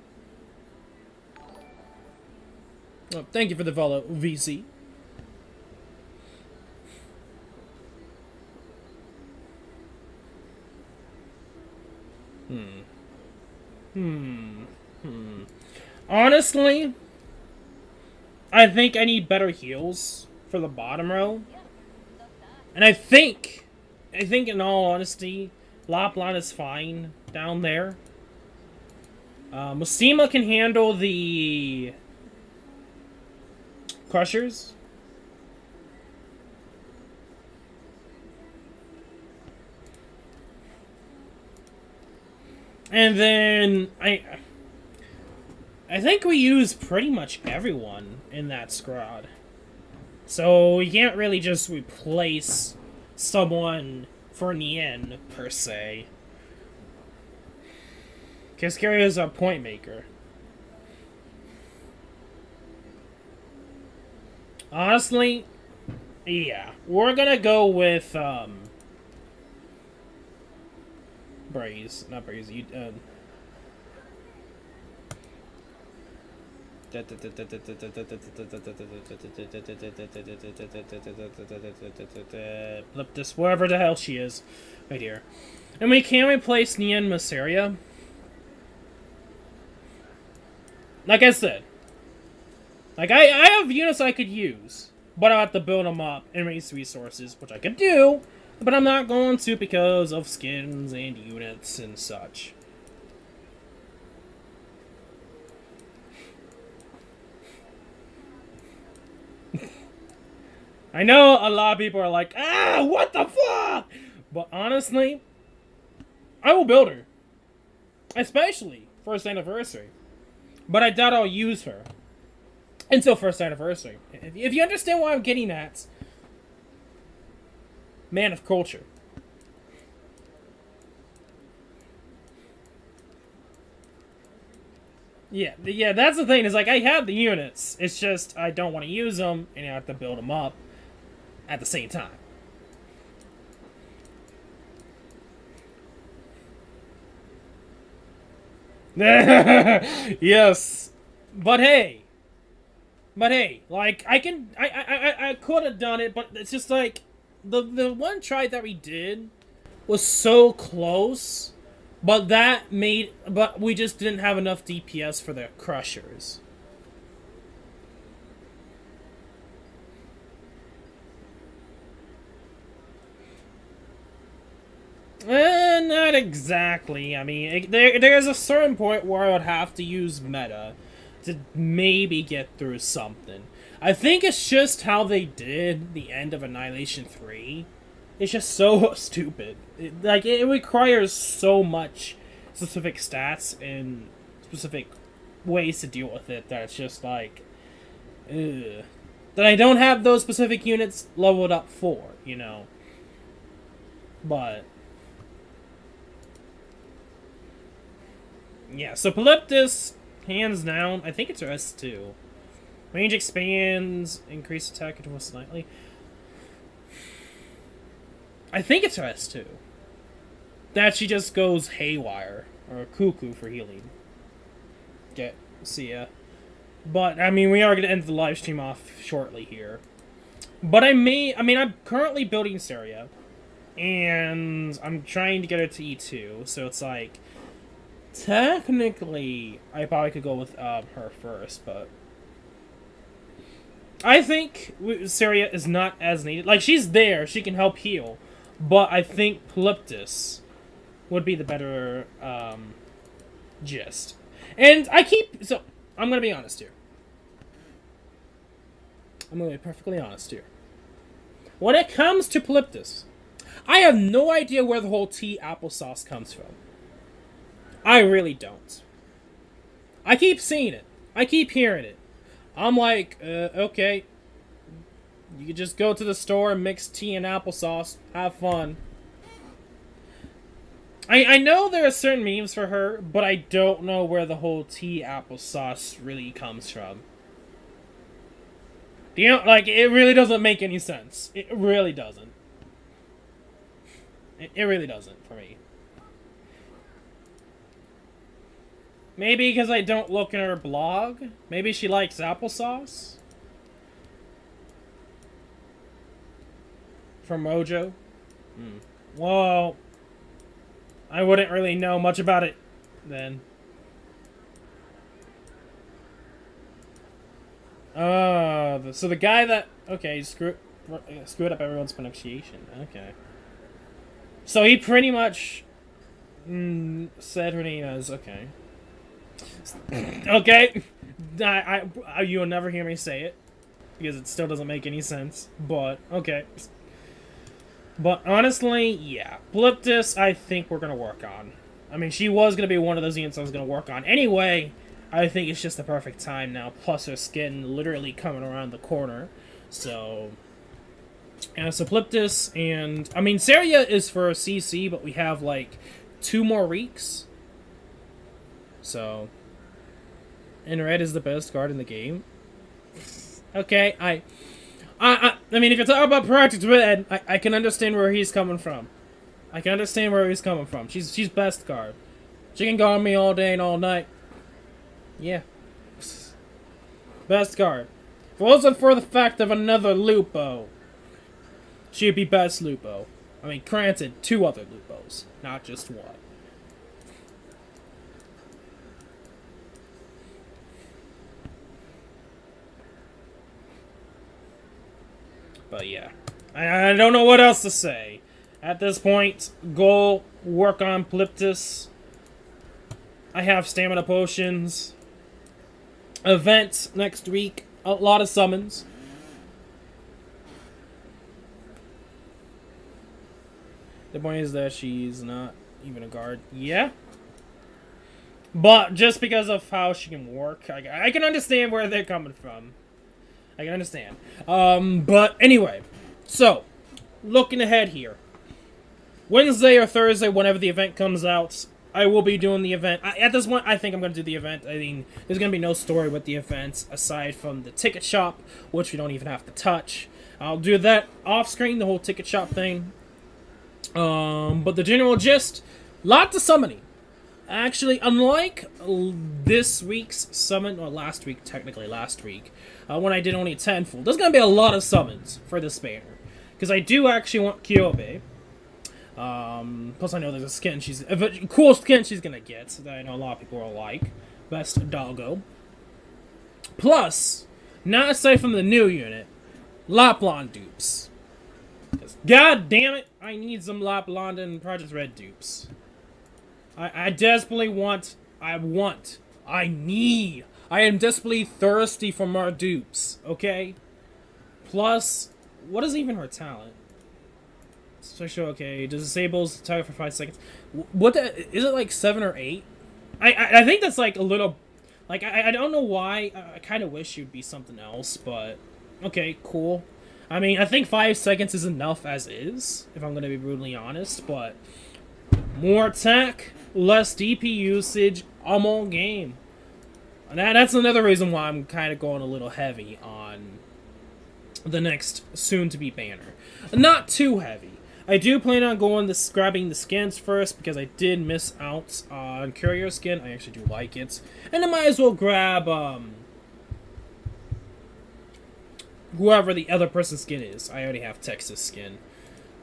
Oh, thank you for the follow, VC. Honestly, I think I need better heals for the bottom row. And I think in all honesty, Lapland is fine down there. Musima can handle the crushers. And then I think we use pretty much everyone in that squad. So we can't really just replace someone for Nien, per se. Kiskari is a point maker. Honestly, yeah. We're gonna go with, Braze. Not Braze, flip this wherever the hell she is. Right here. And we can replace Nien Masaria. Like I said. Like, I have units I could use. But I have to build them up and raise resources, which I could do. But I'm not going to because of skins and units and such. I know a lot of people are like, ah, what the fuck? But honestly, I will build her. Especially first anniversary. But I doubt I'll use her until first anniversary. If you understand what I'm getting at, man of culture. Yeah, that's the thing. Is like I have the units. It's just I don't want to use them, and I have to build them up at the same time. Yes, but hey, like I could have done it, but it's just like the one try that we did was so close, but we just didn't have enough DPS for the crushers. Not exactly. I mean, there's a certain point where I would have to use meta to maybe get through something. I think it's just how they did the end of Annihilation 3. It's just so stupid. It requires so much specific stats and specific ways to deal with it that it's just like, ugh. That I don't have those specific units leveled up for, you know. But yeah, so Polyptus, hands down, I think it's her S2. Range expands, increase attack interval slightly. I think it's her S2. That she just goes haywire Or Cuckoo for healing. See ya. But, I mean, we are going to end the live stream off shortly here. But I'm currently building Saria. And I'm trying to get her to E2. So it's like, technically, I probably could go with her first, but I think Saria is not as needed. Like, she's there, she can help heal, but I think Polyptus would be the better gist. And I'm gonna be honest here. I'm gonna be perfectly honest here. When it comes to Polyptus, I have no idea where the whole tea applesauce comes from. I really don't. I keep seeing it. I keep hearing it. I'm like, okay. You could just go to the store and mix tea and applesauce. Have fun. I know there are certain memes for her, but I don't know where the whole tea applesauce really comes from. You know, like, it really doesn't make any sense. It really doesn't. It really doesn't for me. Maybe because I don't look in her blog? Maybe she likes applesauce? From Mojo? Well, I wouldn't really know much about it then. So the guy that... Okay, screwed up everyone's pronunciation. Okay. So he pretty much... said her name as... Okay. Okay. You'll never hear me say it. Because it still doesn't make any sense. But, okay. But honestly, yeah. Polyptus, I think we're going to work on. I mean, she was going to be one of those units I was going to work on anyway. I think it's just the perfect time now. Plus her skin literally coming around the corner. So... And so Polyptus and... I mean, Saria is for CC, but we have, like, 2 more weeks. So... And red is the best card in the game. Okay, I mean, if you're talking about Project Red, I can understand where he's coming from. I can understand where he's coming from. She's best card. She can guard me all day and all night. Yeah. Best card. If it wasn't for the fact of another Lupo, she'd be best Lupo. I mean, granted, 2 other Lupos, not just 1. But yeah, I don't know what else to say. At this point, goal, work on Polyptus. I have stamina potions. Events next week. A lot of summons. The point is that she's not even a guard. Yeah. But just because of how she can work, I can understand where they're coming from. I can understand. But anyway, so, looking ahead here. Wednesday or Thursday, whenever the event comes out, I will be doing the event. At this point, I think I'm going to do the event. I mean, there's going to be no story with the event, aside from the ticket shop, which we don't even have to touch. I'll do that off-screen, the whole ticket shop thing. But the general gist, lots of summoning. Actually, unlike this week's summon, or last week, technically last week, when I did only a 10 full, there's going to be a lot of summons for this banner. Because I do actually want Kyobe. Plus I know there's a skin a cool skin she's going to get, that I know a lot of people will like. Best Doggo. Plus, not aside from the new unit, Laplon dupes. God damn it, I need some Laplon and Project Red dupes. I desperately want, I am desperately thirsty for more dupes, okay? Plus, what is even her talent? Special, okay, disables target for 5 seconds. Is it like 7 or 8? I think that's like a little, like, I don't know why, I kind of wish it would be something else, but, okay, cool. I mean, I think 5 seconds is enough as is, if I'm going to be brutally honest, but more attack, less DP usage, I'm all game. And that's another reason why I'm kind of going a little heavy on the next soon-to-be banner. Not too heavy. I do plan on grabbing the skins first because I did miss out on Courier skin. I actually do like it. And I might as well grab whoever the other person's skin is. I already have Texas skin.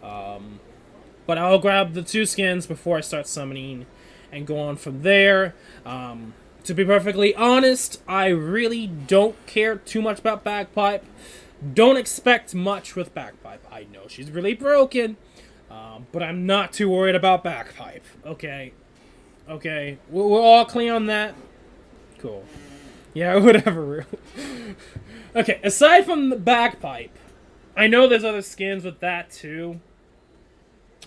But I'll grab the 2 skins before I start summoning and go on from there. To be perfectly honest, I really don't care too much about Bagpipe. Don't expect much with Bagpipe. I know she's really broken, but I'm not too worried about Bagpipe. Okay. Okay. We're all clear on that? Cool. Yeah, whatever. Okay, aside from the Bagpipe, I know there's other skins with that too.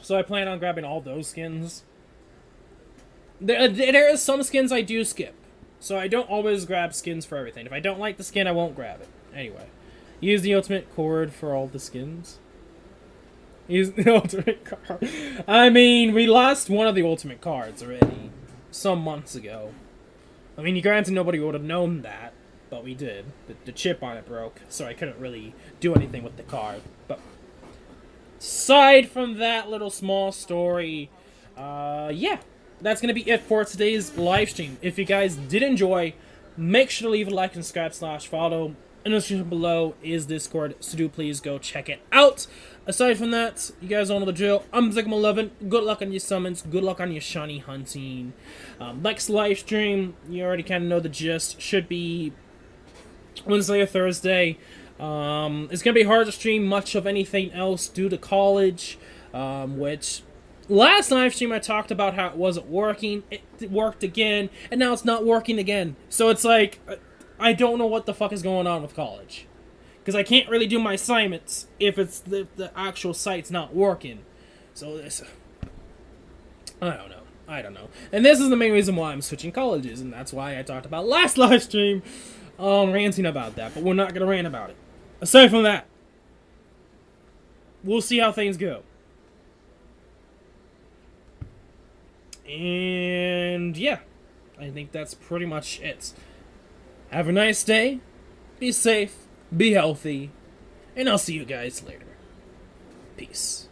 So I plan on grabbing all those skins. There are some skins I do skip. So I don't always grab skins for everything. If I don't like the skin, I won't grab it. Anyway. Use the ultimate cord for all the skins. Use the ultimate card. I mean, we lost one of the ultimate cards already. Some months ago. I mean, granted, nobody would have known that. But we did. The chip on it broke. So I couldn't really do anything with the card. But aside from that little small story, yeah. That's going to be it for today's live stream. If you guys did enjoy, make sure to leave a like and subscribe / follow. In the description below is Discord, so do please go check it out. Aside from that, you guys all know the drill. I'm Zigma11. Good luck on your summons. Good luck on your shiny hunting. Next live stream, you already kind of know the gist. Should be Wednesday or Thursday. It's going to be hard to stream much of anything else due to college, which... Last live stream I talked about how it wasn't working, it worked again, and now it's not working again. So it's like, I don't know what the fuck is going on with college. Because I can't really do my assignments if it's the actual site's not working. So this... I don't know. And this is the main reason why I'm switching colleges, and that's why I talked about last live stream, ranting about that, but we're not going to rant about it. Aside from that, we'll see how things go. And yeah, I think that's pretty much it. Have a nice day, be safe, be healthy, and I'll see you guys later. Peace.